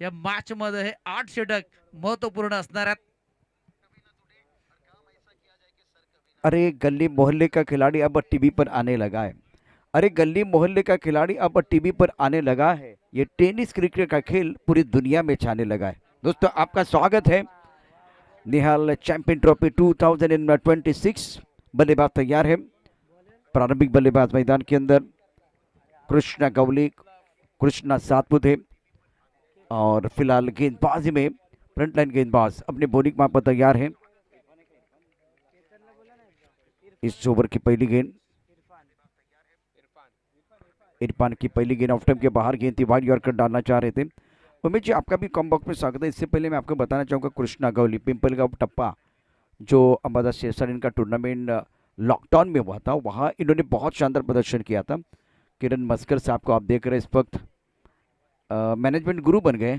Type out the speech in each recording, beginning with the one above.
या मॅच मध्ये हे 8 षटक महत्वपूर्ण असणार आहेत. अरे गली मोहल्ले का खिलाड़ी अब टीवी पर आने लगा है। अरे गली मोहल्ले का खिलाड़ी अब टीवी पर आने लगा है। ये टेनिस क्रिकेट का खेल पूरी दुनिया में छाने लगा है। दोस्तों आपका स्वागत है निहाल चैंपियन ट्रॉफी 2026। बल्लेबाज तैयार है। प्रारंभिक बल्लेबाज मैदान के अंदर कृष्णा गवली, कृष्णा सातपुते और फिलहाल गेंदबाजी में फ्रंटलाइन गेंदबाज अपने बॉलिंग मार पर तैयार है। इस ओवर की पहली गेंद इरफान की पहली गेंद ऑफ टाइम के बाहर गेंद थी, वाइड यॉर्कर डालना चाह रहे थे। उमेश जी आपका भी कम बॉक्स में स्वागत है। इससे पहले मैं आपको बताना चाहूँगा कृष्णा गवली पिंपल का टप्पा जो अंबादा शेरसन इनका टूर्नामेंट लॉकडाउन में हुआ था, वहाँ इन्होंने बहुत शानदार प्रदर्शन किया था। किरण मस्कर साहब को आप देख रहे हैं इस वक्त मैनेजमेंट गुरु बन गए।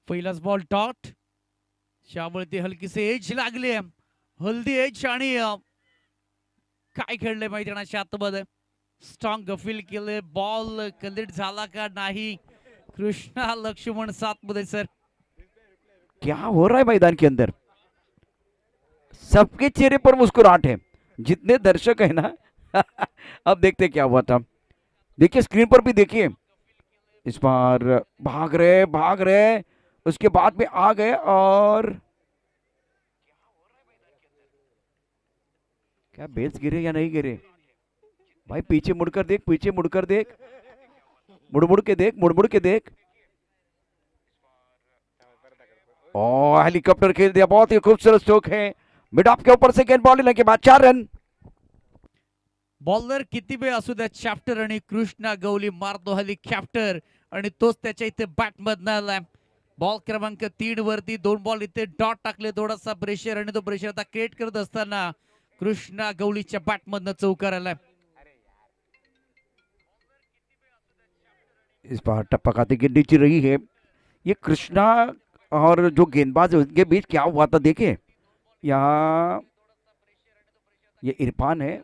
पहिलाच बॉल डॉट, त्यामुळे ते हलकीसे एज लागले, हल्दी एज आणि काय खेळले मैदानाच्या आतमध्ये. स्ट्रॉंग गफील केले, बॉल कलेक्ट झाला का नाही. कृष्णा लक्ष्मण सातपुते सर. क्या हो रहा है मैदान के अंदर? सबके चेहरे पर मुस्कुराहट है, जितने दर्शक है ना अब देखते क्या हुआ था। देखिए स्क्रीन पर भी देखिए, इस बार भाग रहे, उसके बाद में आ गए और क्या बेल्स गिरे या नहीं गिरे? भाई पीछे मुड़कर देख, पीछे मुड़कर देख, मुड़ के देख, मुड़ के देख। ओ हेलीकॉप्टर खेल दिया, बहुत ही खूबसूरत स्ट्रोक है। मिड ऑफ के ऊपर से गेंद बॉल लेने के बाद 4 रन। बॉलर किती बे असू द्या चॅप्टर आणि कृष्णा गवली मारतो हली कॅप्टर आणि तोच त्याच्या इथे बॅटमधनं आलाय. बॉल क्रमांक 3 वरती 2 बॉल इथे डॉट टाकले, थोडासा प्रेशर आणि तो प्रेशर आता क्रिएट करत असताना कृष्णा गवलीच्या बॅटमधनं चौकार आलाय. इस बार टप्पा खाते की नीचे रही है। ये कृष्णा और जो गेंदबाज है उनके बीच क्या हुआ था देखिए। यहाँ ये इरफान है,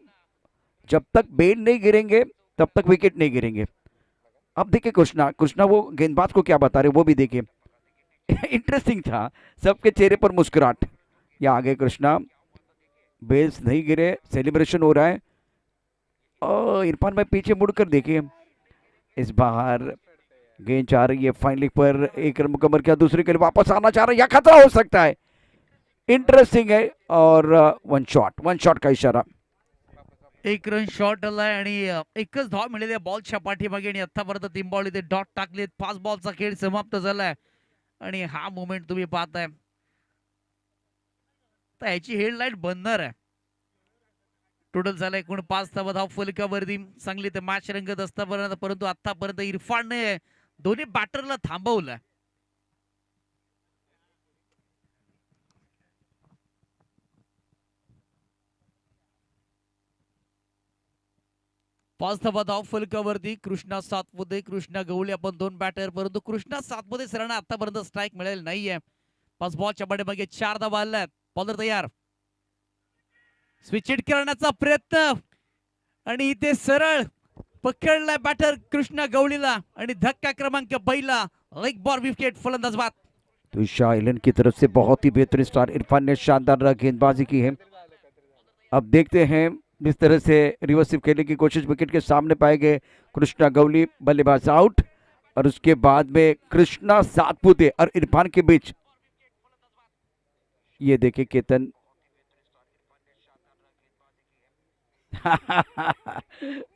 जब तक बेन नहीं गिरेंगे तब तक विकेट नहीं गिरेंगे। अब देखिए कृष्णा कृष्णा वो गेंदबाज को क्या बता रहे वो भी देखिए इंटरेस्टिंग था, सबके चेहरे पर मुस्कुराहट। या आगे कृष्णा, बेल्स नहीं गिरे, सेलिब्रेशन हो रहा है। और इरफान भाई पीछे मुड़कर देखिए, इस बार गेंद जा रही है फाइनली पर, एक रन मुकम्मल किया, दूसरे के लिए वापस आना चाह रहा है या खतरा हो सकता है। इंटरेस्टिंग है और वन शॉट का इशारा। एक रन शॉट आलाय आणि एकच धाव मिळाली बॉलच्या पाठीमागे आणि आतापर्यंत 3 बॉल इथे डॉट टाकलेत. 5 बॉलचा खेळ समाप्त झालाय आणि हा मोमेंट तुम्ही पाहताय. तर याची हेडलाईन बनणार आहे. टोटल झाला एकूण 5 धाव फलकावरती. चांगली ते मॅच रंगत असतापर्यंत, परंतु आतापर्यंत इरफानने दोन्ही बॅटरला थांबवलं. 5 धाव फलकावरती. कृष्णा सातपुते, कृष्णा गवळी आपण 2 बॅटर, परंतु कृष्णा सातपुते सरांना आतापर्यंत स्ट्राईक मिळालेला नाहीये. 5 बॉलच्या पाठीमागे 4 धावा आल्यात. बॉलर तयार, स्विच हिट करण्याचा प्रयत्न आणि इथे सरळ पकडलाय बॅटर कृष्णा गवळीला आणि धक्का क्रमांक पहिला, लेग बॉल विकेट, फलंदाज बाद. तो शाह इलन की तरफ से बहुत ही बेहतरीन स्टार इरफान ने शानदार गेंदबाजी की है। अब देखते हैं जिस तरह से रिवर्सिव खेलने की कोशिश, विकेट के सामने पाए गए कृष्णा गवली, बल्लेबाज आउट। और उसके बाद में कृष्णा सातपुते और इरफान के बीच ये देखिए केतन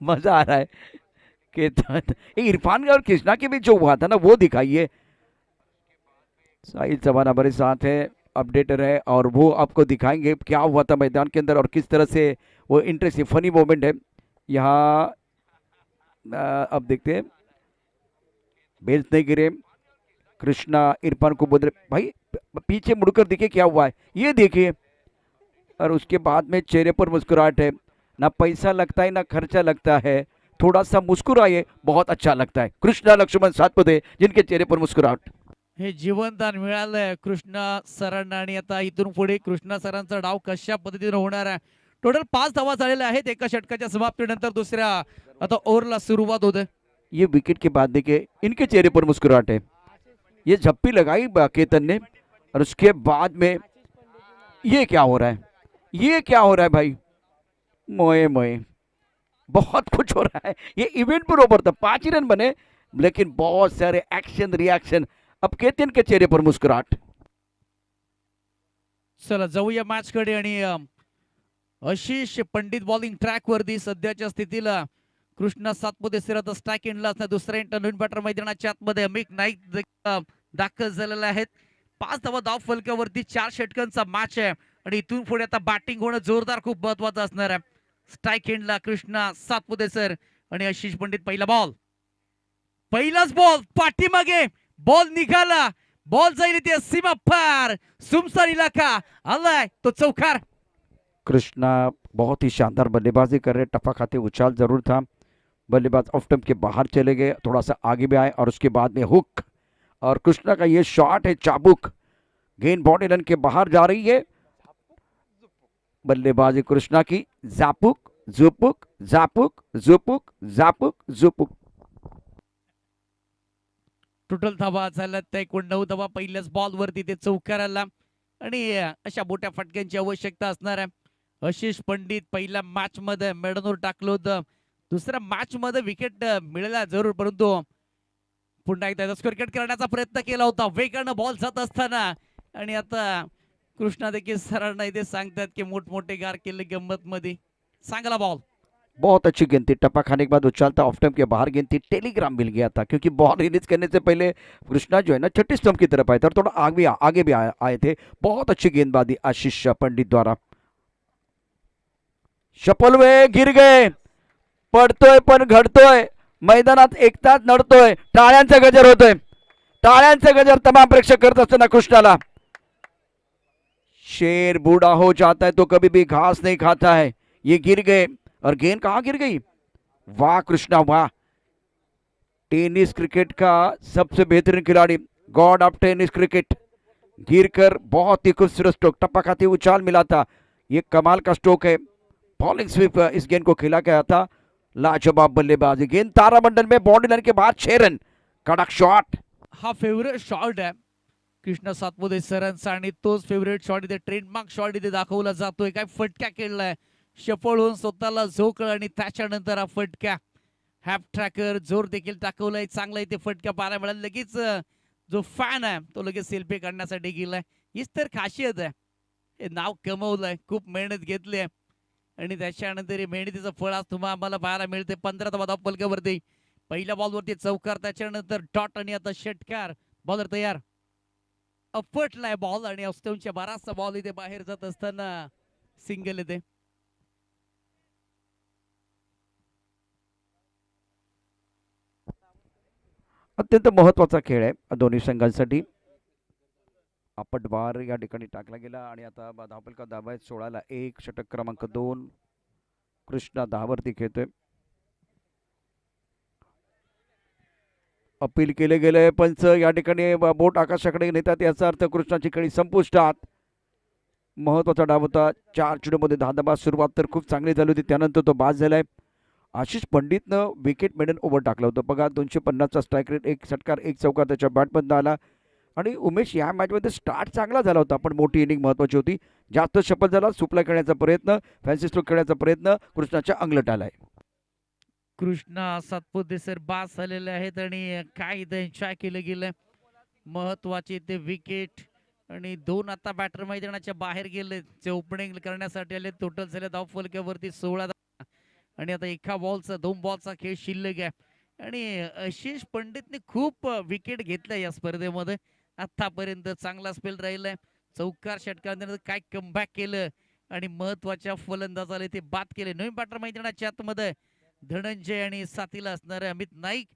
मजा आ रहा है केतन। इरफान और कृष्णा के बीच जो हुआ था ना वो दिखाइए। साहिल चौहान हमारे साथ है, अपडेटर है, और वो आपको दिखाएंगे क्या हुआ था मैदान के अंदर और किस तरह से वो इंटरेस्टिंग फनी मोमेंट है यहाँ। अब देखते हैं, बेल्स नहीं गिरे, कृष्णा इरफान को बोल रहे भाई पीछे मुड़कर देखिए क्या हुआ है, ये देखिए। और उसके बाद में चेहरे पर मुस्कुराहट है, ना पैसा लगता है ना खर्चा लगता है, थोड़ा सा मुस्कुराइए, बहुत अच्छा लगता है। कृष्णा लक्ष्मण सातपुते जिनके चेहरे पर मुस्कुराहट। हे जीवनदान मिळालंय कृष्णा सरांना आणि आता इथून पुढे कृष्णा सरांचा डाव कशा पद्धतीने होणार आहे. टोटल 5 धावा झालेल्या आहेत एका षटकाच्या समाप्तीनंतर. दुसऱ्या आता ओव्हरला सुरुवात होते. ये विकेट के बाद देखिए इनके चेहरे पर मुस्कुराहट है। ये झप्पी लगाई केतन ने और उसके बाद में ये क्या हो रहा है, ये क्या हो रहा है भाई, मोए मोए बहुत कुछ हो रहा है। ये इवेंट पर ओव्हर था, 5 ही रन बने लेकिन बहुत सारे एक्शन रिएक्शन। अब केतन के चेहरे पर मुस्कुराहट। चला जाऊया मॅच कडे आणि आशिष पंडित बॉलिंग ट्रॅक वरती सध्याच्या स्थितीला कृष्णा सातपुते सिरत स्ट्राईक एंडला असणार दुसऱ्या नवीन बॅटर मैदानाच्या आतमध्ये अमित नाईक दाखल झालेले आहेत. 5 धावा धाव फलकावरती 4 षटकांचा मॅच आहे आणि इथून पुढे आता बॅटिंग होणं जोरदार खूप महत्वाचं असणार आहे. स्ट्राईक एंडला कृष्णा सातपुते सर आणि आशिष पंडित पहिला बॉल, पहिलाच बॉल पाठीमागे बॉल निघाला, बॉल जाईल ते सीमा पार सुमसार इलाका आलाय तो चौकार. कृष्णा बहुत ही शानदार बल्लेबाजी कर रहे, टपा खाते उछाल जरूर था, बल्लेबाज ऑफ स्टंप के बाहर चले गए, थोड़ा सा आगे भी आए और उसके बाद में हुक और कृष्णा का ये शॉट है चाबुक, गेंद बॉडी लाइन के बाहर जा रही है। बल्लेबाजी कृष्णा की जापुक जुपुक जापुक जुपुक जापुक जुपुक। टोटल धावा झाल्यात त्या एकूण 9 धावा पहिल्याच बॉल वरती ते चौकाराला आणि अशा मोठ्या फटक्यांची आवश्यकता असणार आहे. आशिष पंडित पहिल्या मॅच मध्ये मेडनवर टाकलं होतं, दुसऱ्या मॅच मध्ये विकेट मिळाला जरूर, परंतु पुन्हा एकदा स्कोर कट करण्याचा प्रयत्न केला होता वेगानं बॉल जात असताना. आणि आता कृष्णा देखील सरांना इथे सांगतात की मोठमोठे गार केले गंमत मध्ये. चांगला बॉल, बहुत अच्छी गेंद थी, टप्पा खाने के बाद उछालता ऑफ स्टंप के बाहर गेंद थी, टेलीग्राम मिल गया था क्योंकि बॉल रिलीज करने से पहले कृष्णा जो है ना छठी स्टंप की तरफ आए थे और थोड़ा आगे भी आए थे। बहुत अच्छी गेंदबाजी आशीष पंडित द्वारा। शपल वे गिर गए, पडतोय पण घडतोय, मैदानात एकताच नडतोय, टाळ्यांचा गजर होतोय, टाळ्यांचा गजर तमाम प्रेक्षक करत असताना कृष्णाला। शेर बूढ़ा हो जाता है तो कभी भी घास नहीं खाता है, ये गिर गए और गेंद कहां गिर गई, वाह कृष्णा वाह, टेनिस क्रिकेट का सबसे बेहतरीन खिलाड़ी, God of tennis cricket, Girkar बहुत ही खूबसूरत स्ट्रोक, टप्पा खाते उछाल मिला था, ये कमाल का स्ट्रोक है, बॉलिंग स्वीप इस गेंद को खेला गया था, लाजवाब बल्लेबाजी, गेंद तारामंडल में बॉडी लाइन के बाद 6 रन, कड़क शॉट। हा फेवरेट शॉट आहे कृष्णा सातपुते सरांचा आणि तोच फेवरेट शॉट इथे ट्रेडमार्क शॉट इथे दाखवला जातोय. काय फटका केलाय, शफळ होऊन स्वतःला झोकळ आणि त्याच्यानंतर हा फटका हॅप ट्रॅकर जोर देखील टाकवलाय, चांगला इथे फटका पाहायला मिळाला. लगेच जो फॅन आहे तो लगेच सेल्फी काढण्यासाठी गेलाय. हीच तर खासियत आहे, हे नाव कमवलंय, खूप मेहनत घेतली आहे आणि त्याच्यानंतर हे मेहनतीचं फळ आज तुम्हाला आम्हाला पाहायला मिळते. 15 धावा फलकावरती पहिल्या बॉलवरती चौकार, त्याच्यानंतर डॉट आणि आता षटकार. बॉलर तयार, अपटलाय बॉल आणि ऑस्टनच्या बराचसा बॉल इथे बाहेर जात असताना सिंगल येते. अत्यंत महत्वाचा खेळ आहे दोन्ही संघांसाठी. अपटबार या ठिकाणी टाकला गेला आणि आता धावफलका दाबा आहे 16 ला 1, षटक क्रमांक 2, कृष्णा 10 वरती खेळतोय. अपील केले गेले, पंच या ठिकाणी बोट आकाशाकडे नेतात, याचा अर्थ कृष्णाची खेळी संपुष्टात. महत्वाचा डाव होता, 4 चेंडूमध्ये 10 धावा, सुरुवात तर खूप चांगली झाली होती, त्यानंतर तो बाद झालाय. आशिष पंडितनं विकेट मेडन ओव्हर टाकलं होतं बघा, 250चा स्ट्राईक रेट, 1 षटकार 1 चौकार त्याच्या बॅटमधनं आला. आणि उमेश या मॅचमध्ये स्टार्ट चांगला झाला होता, पण मोठी इनिंग महत्वाची होती, जास्त सफल झाला, सुपला खेळण्याचा प्रयत्न, फॅन्सी स्ट्रोक खेळण्याचा प्रयत्न कृष्णाच्या अंगलट आलाय. कृष्णा सातपुते सर बास झालेले आहेत आणि काय इथं एन्जॉय केलं गेलं. महत्वाचे ते विकेट आणि 2 आता बॅटर मैदानाच्या बाहेर गेले, जे ओपनिंग करण्यासाठी आले. टोटल झाले धाव फलकावरती 16 आणि आता एका बॉलचा 2 बॉलचा खेळ शिल्लक आहे. आणि आशिष पंडितने खूप विकेट घेतल्या या स्पर्धेमध्ये, आतापर्यंत चांगला स्पेल राहिलाय. चौकार षटकानंतर काय कमबॅक केलं आणि महत्वाच्या फलंदाजाला ते बाद केले. नवीन बॅटर मैदानाच्या आतमध्ये धनंजय आणि साथीला असणारे अमित नाईक.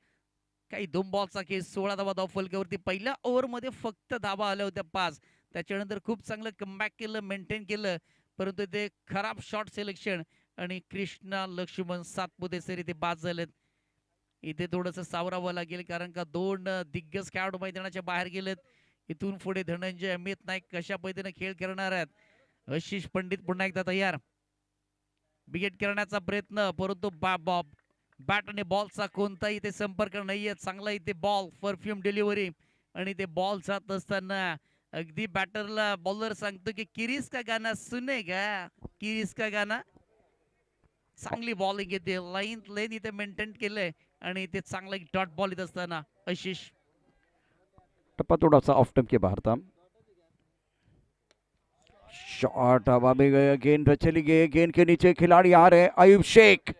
काही 2 बॉलचा खेळ, 16 धावा धाव फलकावरती. पहिल्या ओव्हरमध्ये फक्त धावा आल्या होत्या 5, त्याच्यानंतर खूप चांगलं कमबॅक केलं, मेंटेन केलं, परंतु ते खराब शॉट सिलेक्शन आणि कृष्णा लक्ष्मण सातपुते सर इथे बाद झालेत. इथे थोडंसं सावरावं लागेल कारण का 2 दिग्गज खेळाडू मैदानाच्या बाहेर गेलेत. इथून पुढे धनंजय अमित नाईक कशा पद्धतीने खेळ करणार आहेत. आशिष पंडित पुन्हा एकदा तयार, विकेट करण्याचा प्रयत्न, परंतु बॅट आणि बॉलचा कोणताही इथे संपर्क नाहीये. चांगला इथे बॉल परफ्यूम डिलिव्हरी आणि ते बॉल जात असताना अगदी बॅटरला बॉलर सांगतो की किरीस का गाना सुनेगा, किरीस का गाना. चांगली बॉलिंग येते, लेन इथे मेंटेन केलंय आणि इथे चांगला डॉट बॉल येत असताना आशिष. टप्पा थोड़ा सा ऑफ टर्म के बाहर था। शॉट हवा में गया, गेंद चली गई, गेंद के नीचे खिलाड़ी आ रहे हैं, अयूब शेख,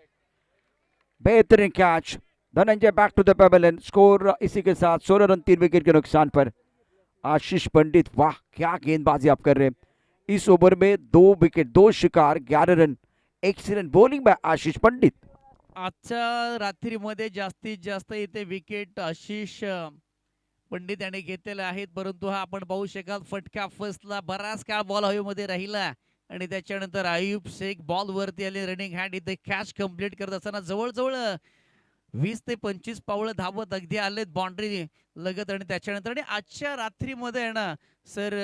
बेहतरीन catch. Dhananjay back to the pavilion. Score इसी के साथ 16 रन 3 विकेट के नुकसान पर। आशीष पंडित, वाह क्या गेंदबाजी आप कर रहे हैं। इस ओवर में 2 विकेट, 2 शिकार, 11 run. Excellent bowling bye Ashish Pandit. आजच्या रात्रीमध्ये जास्तीत जास्त इथे विकेट आशिष पंडित यांनी घेतलेले आहेत, परंतु हा आपण पाहू शकाल फटका फसला, बराच काळ बॉल हवेमध्ये राहिला आणि त्याच्यानंतर अयूब शेख बॉल वरती आले, रनिंग हँड इथे कॅच कंप्लीट करत असताना जवळजवळ 20 ते 25 पावलं धावत अगदी आलेत बाउंड्री लगत आणि त्याच्यानंतर आणि आजच्या रात्रीमध्ये आहे ना सर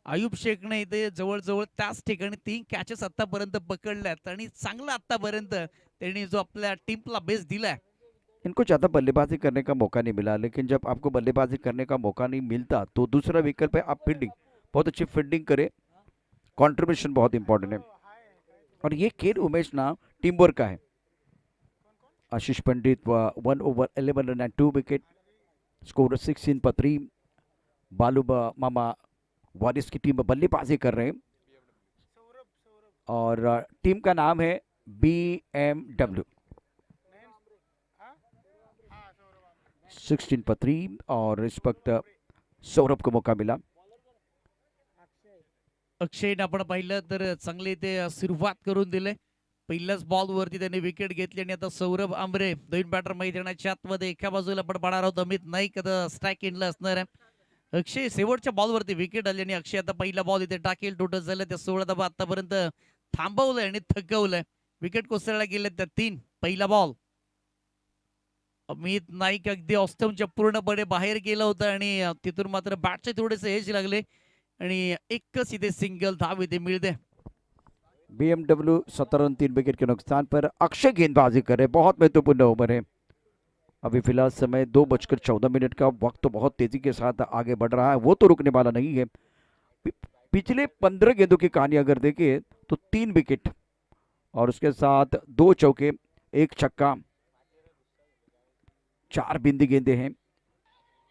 अयूब शेखने इथे जवळजवळ त्याच ठिकाणी 3 कॅचेस आतापर्यंत पकडल्यात आणि चांगला आतापर्यंत त्यांनी जो आपल्या टीमला बेस दिलाय। इनको ज़्यादा बल्लेबाजी करने का मौका नहीं मिला, लेकिन जब आपको बल्लेबाजी करने का मौका नहीं मिलता तो दूसरा विकल्प है आप फील्डिंग, बहुत अच्छी फील्डिंग करें, कंट्रीब्यूशन बहुत इंपॉर्टेंट है। और ये खेल उमेश ना टीम वर्क का है। Ashish Pandit 1 over 11 run end 2 wicket, score 16 पर 3। बालू मामा वारिस की टीम बल्लेबाजी कर रहे हैं और टीम का नाम है BMW। 16 पर 3 और इस वक्त सौरभ को मौका मिला। अक्षयने आपण पाहिलं तर चांगले ते सुरुवात करून दिले, पहिल्याच बॉल वरती त्यांनी विकेट घेतली आणि आता सौरभ आंबरे दोन बॅटर मैदानाच्या आतमध्ये, एका बाजूला आपण पाहणार आहोत अमित नाईक आता स्ट्राईक इनला असणार आहे। अक्षय शेवटच्या बॉल वरती विकेट आली आणि अक्षय आता पहिला बॉल इथे टाकेल, टोटल झालं त्या 16 धावा आतापर्यंत थांबवलंय आणि थकवलंय, विकेट कोसळला गेले त्या 3। पहिला बॉल अमित नाईक अगदी ऑस्टमच्या पूर्णपणे बाहेर गेला होता आणि तिथून मात्र बॅटचे थोडेसे एज लागले आणि एकच इथे सिंगल धाव इथे मिळते। BMW 17 रन 3 विकेट के नुकसान पर। अक्षय गेंदबाजी करे, बहुत महत्वपूर्ण ओवर है। अभी फिलहाल समय 2:14 का, वक्त तो बहुत तेजी के साथ आगे बढ़ रहा है, वो तो रुकने वाला नहीं है। पिछले 15 गेंदों की कहानी अगर देखें तो 3 विकेट और उसके साथ 2 चौके, 1 छक्का, 4 बिंदी गेंदे हैं।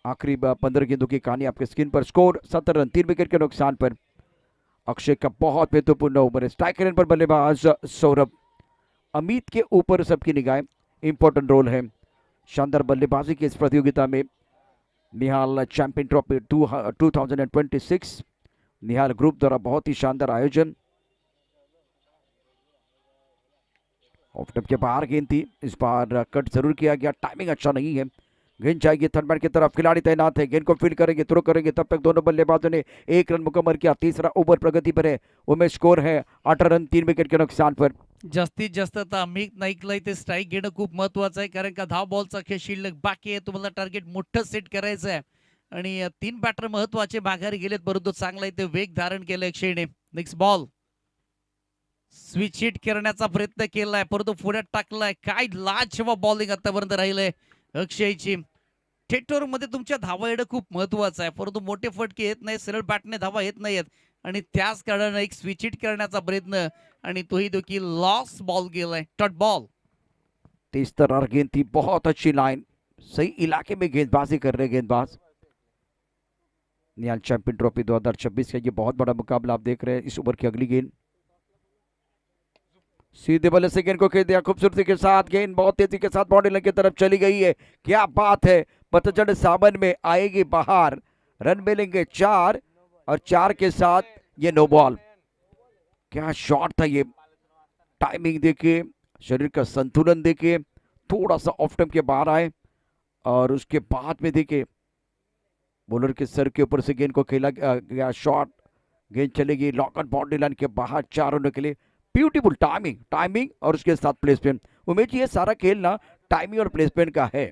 आखिरी 15 गेंदों की कहानी आपके स्क्रीन पर। स्कोर 17 रन 3 विकेट के नुकसान पर। अक्षय का बहुत महत्वपूर्ण ओवर है। स्ट्राइकर पर बल्लेबाज सौरभ, अमित के ऊपर सबकी निगाहें, इंपॉर्टेंट रोल है। शानदार बल्लेबाजी की इस प्रतियोगिता में Nihal champion trophy 2026 Nihal group द्वारा बहुत ही शानदार आयोजन। ऑफ टॉप के बाहर गेंद थी, इस बार कट जरूर किया गया, टाइमिंग अच्छा नहीं है। गेंद जाएगी थर्ड मैन की तरफ, खिलाड़ी तैनात है, गेंद को फील्ड करेंगे, थ्रो करेंगे, तब तक दोनों बल्लेबाजों ने 1 रन मुकम्मल किया। तीसरा ओवर प्रगति पर है, उमेश स्कोर है 18 रन 3 विकेट के नुकसान पर। जास्तीत जास्त आता अमित नाईकला इथे स्ट्राईक घेणं खूप महत्वाचं आहे, कारण का धाव बॉलचा खेळ शिल्लक बाकी आहे, तुम्हाला टार्गेट मोठं सेट करायचं आहे आणि 3 बॅटर महत्वाचे माघारी गेलेत, परंतु चांगला इथे वेग धारण केलं अक्षयने। नेक्स्ट बॉल स्विच हिट करण्याचा प्रयत्न केलाय, परंतु पुढे टाकलाय, काय लाजवाब बॉलिंग आतापर्यंत राहिलंय अक्षयची। थेटोर मध्ये तुमच्या धावा येणं खूप महत्वाचं आहे, परंतु मोठे फटके येत नाही, सरळ बॅटने धावा येत नाहीत आणि त्याच कारणाने एक स्विच हिट करण्याचा प्रयत्न आणि तोही देखील लॉस बॉल गेलाय, डॉट बॉल। तेज तर्रार गेंद थी, बहुत अच्छी लाइन, सही इलाके में गेंदबाजी कर रहे गेंदबाज। निहाल चैंपियन ट्रॉफी 2026 का ये बहुत बड़ा मुकाबला आप देख रहे हैं। इस ओवर की अगली गेंद सीधे बल्ले से गेंद को खेल दिया खूबसूरती के साथ, गेंद बहुत तेजी के साथ बाउंड्री लाइन की तरफ चली गई है, क्या बात है। पतझड़ सावन में आएगी बाहर, रन मिलेंगे 4 और 4 के साथ ये नो बॉल। क्या शॉट था ये, टाइमिंग देखिए, शरीर का संतुलन देखिए, थोड़ा सा ऑफ टर्म के बाहर आए और उसके बाद में देखिए बॉलर के सर के ऊपर से गेंद को खेला गया, शॉट, गेंद चलेगी लॉकआउट बाउंड्री लाइन के बाहर 4 रनों के लिए। ब्यूटीफुल टाइमिंग और उसके साथ प्लेसमेंट। उमेश जी, ये सारा खेल ना टाइमिंग और प्लेसमेंट का है।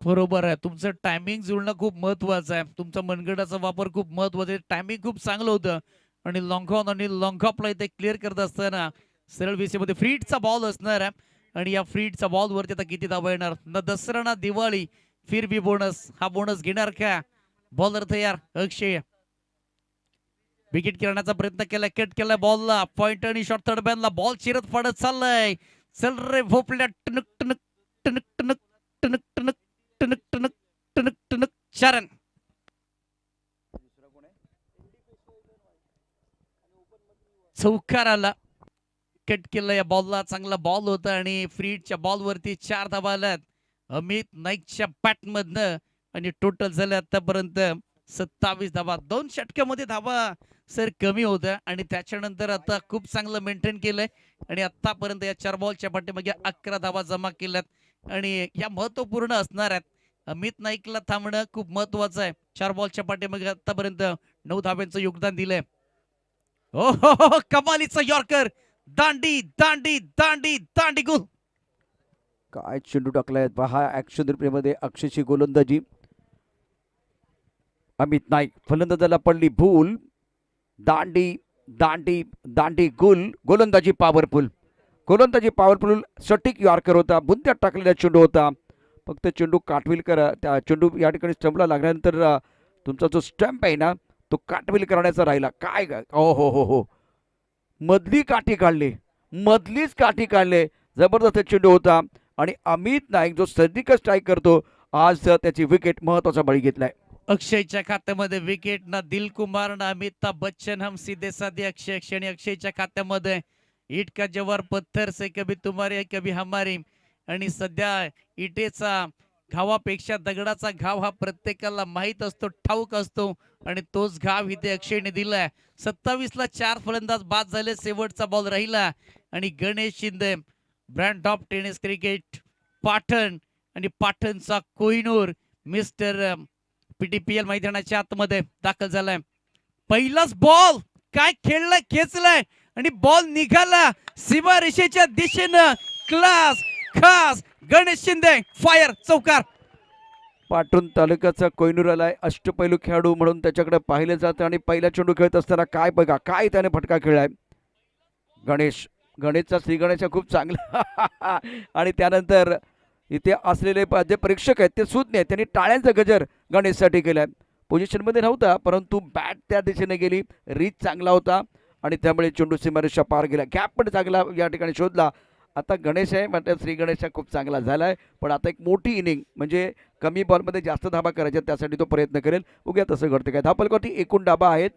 बरोबर आहे, तुमचं टायमिंग जुळणं खूप महत्वाचं आहे, तुमचा मनगटाचा वापर खूप महत्वाचा आहे, टायमिंग खूप चांगलं होतं आणि लॉंग ऑन आणि लॉंग ऑफला इथे क्लिअर करत असताना सरळ विसेमध्ये फ्रीटचा बॉल असणार आहे आणि या फ्रीडचा बॉल वरती आता किती धावा येणार ना दसरा ना दिवाळी फिर भी बोनस हा बोनस घेणार का बॉलर तयार अक्षय विकेट करण्याचा प्रयत्न केला कट केला बॉलला पॉइंट आणि शॉट थर्ड बॅनला बॉल चिरत पडत चाललाय चल रे भोपल्या टनक टनक टनक टनक टनक टनक टनक टनक टनक टनक चारन चौकार आला कट केलं या बॉलला चांगला बॉल होता आणि फ्रीडच्या बॉल वरती 4 धावा आल्यात अमित नाईकच्या बॅट मधनं आणि टोटल झाले आतापर्यंत 27 धावा 2 षटकामध्ये धावा सर कमी होत्या आणि त्याच्यानंतर आता खूप चांगलं मेंटेन केलंय आणि आतापर्यंत या 4 बॉलच्या पाठीमागे 11 धावा जमा केल्यात आणि या महत्वपूर्ण असणार आहेत अमित नाईकला थांबणं खूप महत्वाचं आहे 4 बॉलच्या पाठीमागे आतापर्यंत 9 धाव्यांचं योगदान दिलंय हो कमालीचा यॉर्कर दांडी दांडी दांडी दांडी गुल काय चेंडू टाकलाय पहा ऍक्शन रिप्लेमध्ये अक्षयची गोलंदाजी अमित नाईक फलंदाजाला पडली भूल दांडी दांडी दांडी गुल गोलंदाजी पॉवरफुल सटीक यॉर्कर होता बुंद्यात टाकलेला चेंडू होता फक्त चेंडू काटविलकर त्या चेंडू या ठिकाणी स्टंपला लागल्यानंतर तुमचा जो स्टंप आहे ना तो काटविल करण्याचा राहिला काय हो मधलीच काठी काढले जबरदस्त चेंडू होता आणि अमित नाईक जो सर्जिकल स्ट्राईक करतो आज त्याची विकेट महत्वाचा बळी घेतलाय अक्षयच्या खात्यामध्ये विकेट ना दिलकुमार ना अमिताभ बच्चन हम सीधे साधे अक्षय आणि अक्षयच्या खात्यामध्ये ईट का जवार पत्थर से कभी तुम्हारे कभी हमारी आणि सध्या इटेचा घावापेक्षा दगडाचा घाव हा प्रत्येकाला माहित असतो ठाऊक असतो आणि तोच घाव इथे अक्षयने दिलाय 27 ला 4 फलंदाज बाद झाले शेवटचा बॉल राहिला आणि Ganesh Shinde brand of tennis cricket Patan आणि पाटणचा कोहिनूर मिस्टर पीटीपीएल मैदानाच्या आतमध्ये दाखल झालाय पहिलाच बॉल काय खेळलाय खेचलाय आणि बॉल निघाला सीमा रेषेच्या दिशेनं क्लास खास गणेश शिंदे फायर चौकार पाटण तालुक्याचा कोयनूर आलाय अष्टपैलू खेळाडू म्हणून त्याच्याकडे पाहिलं जातं आणि पहिला चेंडू खेळत असताना काय बघा काय त्याने फटका खेळलाय गणेशचा श्री गणेशचा खूप चांगला आणि त्यानंतर इथे असलेले जे परीक्षक आहेत ते सुज्ञ आहेत त्यांनी टाळ्यांचा गजर गणेशसाठी केलाय पोझिशनमध्ये नव्हता परंतु बॅट त्या दिशेने गेली रीच चांगला होता आणि त्यामुळे चेंडू सीमारेषा पार गेला गॅप पण चांगला या ठिकाणी शोधला आता गणेश आहे म्हणजे श्री गणेश खूप चांगला झालाय पण आता एक मोठी इनिंग म्हणजे कमी बॉलमध्ये जास्त धाबा करायच्या त्यासाठी तो प्रयत्न करेल उद्या तसं घडतं काय धापलकावरती एकूण धाबा आहेत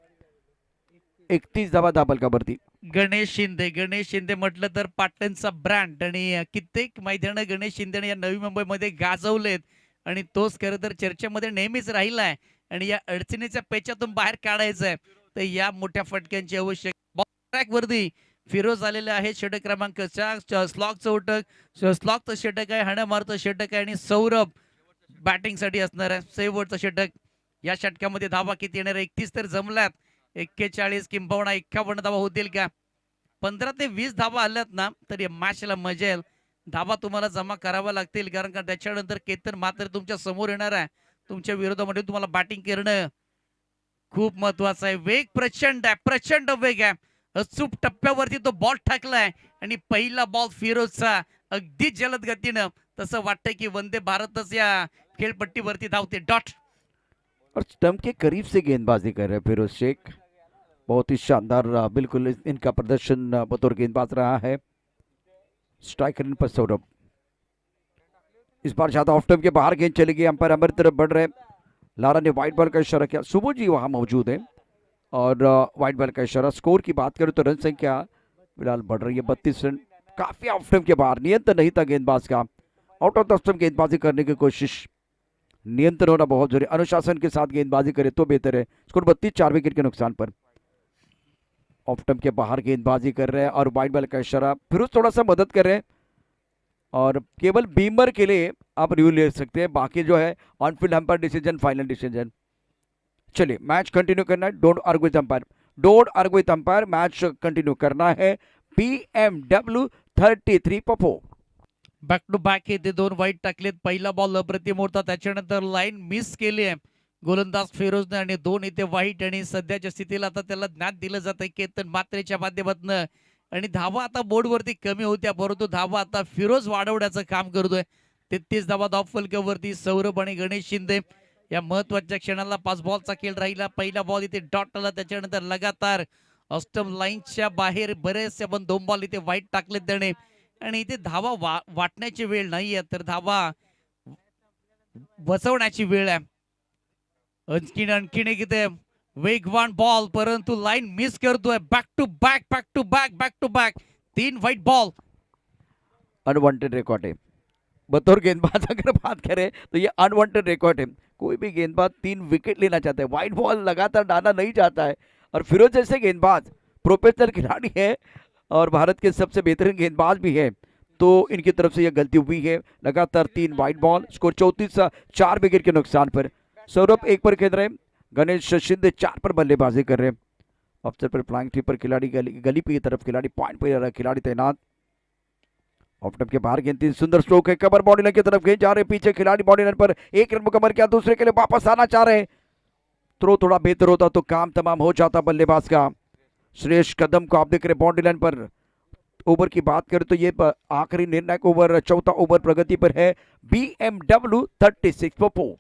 31 धाबा धापलकावरती गणेश शिंदे म्हटलं तर पाटणचा ब्रँड आणि कित्येक मैदान गणेश शिंदेने या नवी मुंबईमध्ये गाजवलेत आणि तोच खरं तर चर्चेमध्ये नेहमीच राहिलाय आणि या अडचणीच्या पेचातून बाहेर काढायचंय तर या मोठ्या फटक्यांची आवश्यक ट्रॅक वरती फिरोज आलेले आहे षटक क्रमांक 4 स्लॉकचं षटक आहे हाणामारचं षटक आहे आणि सौरभ बॅटिंग साठी असणार आहे शेवटचं षटक या षटकामध्ये धावा किती येणार 31 तर जमल्यात 41 किंबहुना 51 धावा होतील का 15 ते 20 धावा आल्यात ना तर या मॅचला मजा येईल धावा तुम्हाला जमा करावा लागतील कारण का त्याच्यानंतर केतन मात्र तुमच्या समोर येणार आहे तुमच्या विरोधामध्ये तुम्हाला बॅटिंग करणं खूप महत्वाचं आहे वेग प्रचंड वेग आहे अचूक टप्प्यावरती तो बॉल टाकलाय आणि पहिला बॉल फिरोजचा अगदी जलद गतीनं तसं वाटतंय की वंदे भारतच या खेळपट्टीवरती धावते डॉट और स्टंप के करीब से गेंदबाजी कर रहे हैं फिरोज शेख बहुत ही शानदार बिल्कुल इनका प्रदर्शन बतौर गेंदबाज रहा है स्ट्राइकर इन पर सौरभ इस बार ज्यादा ऑफ टाइम के बाहर गेंद चली गई अंपायर हमारी तरफ बढ़ रहे लारा ने व्हाइट बॉल का इशारा किया सुबह जी वहां मौजूद है और व्हाइट बॉल का इशारा स्कोर की बात करें तो रन संख्या फिलहाल बढ़ रही है 32 रन काफी ऑफ टाइम के बाहर नियंत्रण नहीं था गेंदबाज का आउट ऑफ द स्टंप गेंदबाजी करने की कोशिश नियंत्रण होना बहुत जरूरी अनुशासन के साथ गेंदबाजी करे तो बेहतर है स्कोर 32 4 विकेट के नुकसान पर ऑफ स्टंप के बाहर गेंदबाजी कर रहे हैं और व्हाइट बॉल का इशारा फिरोज थोड़ा सा मदद कर रहे हैं और केवल बीमर के लिए आप रिव्यू ले सकते हैं बाकी जो है on field umpire decision final decision चलिए मैच कंटिन्यू करना है डोंट आर्ग्यू विद अंपायर मैच कंटिन्यू करना है BMW 33 पपो बॅक टू बॅक येते 2 वाईट टाकलेत पहिला बॉल अप्रतिम होता त्याच्यानंतर लाईन मिस केली आहे गोलंदाज फिरोजने आणि 2 इथे वाईट आणि सध्याच्या स्थितीला आता त्याला ज्ञान दिलं जात आहे केतन मात्रेच्या माध्यमातून आणि धावा आता बोर्डवरती कमी होत्या, परंतु धावा आता फिरोज वाढवण्याचं काम करतोय. 33 धावा धावफलकावरती सौरभ आणि गणेश शिंदे या महत्वाच्या क्षणाला 5 बॉलचा खेळ राहिला. पहिला बॉल इथे डॉट आला, त्याच्यानंतर लगातार ऑस्टम लाईनच्या बाहेर बरेचसे पण 2 बॉल इथे वाईट टाकलेत त्याने. आणि इथे धावा वाटण्याची वेळ नाहीये, तर धावा बसवण्याची वेळ आहे. आणखीन एक इथे वेगवान बॉल, परंतु लाईन मिस करतोय. Back to back back to back back to back 3 wide ball. Unwanted record है। बतौर गेंदबाज अगर बात करें तो ये अनवांटेड रिकॉर्ड है। कोई भी गेंदबाज 3 विकेट लेना चाहता है, वाइट बॉल लगातार डाला नहीं जाता है। और फिरोज जैसे गेंदबाज प्रोफेशनल खिलाड़ी है और भारत के सबसे बेहतरीन गेंदबाज भी है, तो इनकी तरफ से यह गलती हुई है। लगातार 3 वाइट बॉल, स्कोर 34 4 विकेट के नुकसान पर। सौरभ 1 पर खेल रहे, गणेश शिंदे 4 पर बल्लेबाजी कर रहे। अफसर पर फ्लाइंग थ्री पर खिलाड़ी गली की तरफ खिलाड़ी पॉइंट पर खिलाड़ी तैनात। ऑफ टप के बाहर गेंद, 3 सुंदर स्ट्रोक है, कवर बॉडी लाइन की तरफ गेंद जा रहे, पीछे खिलाड़ी बॉडी लाइन पर 1 रन मुकम्मल किया, दूसरे के लिए वापस आना चाह रहे। थ्रो थोड़ा बेहतर होता तो काम तमाम हो जाता बल्लेबाज का। श्रेयस कदम को आप देख रहे बॉडी लाइन पर। ओवर की बात करें तो ये आखिरी निर्णायक ओवर, चौथा ओवर प्रगति पर है। BMW 36 for 4।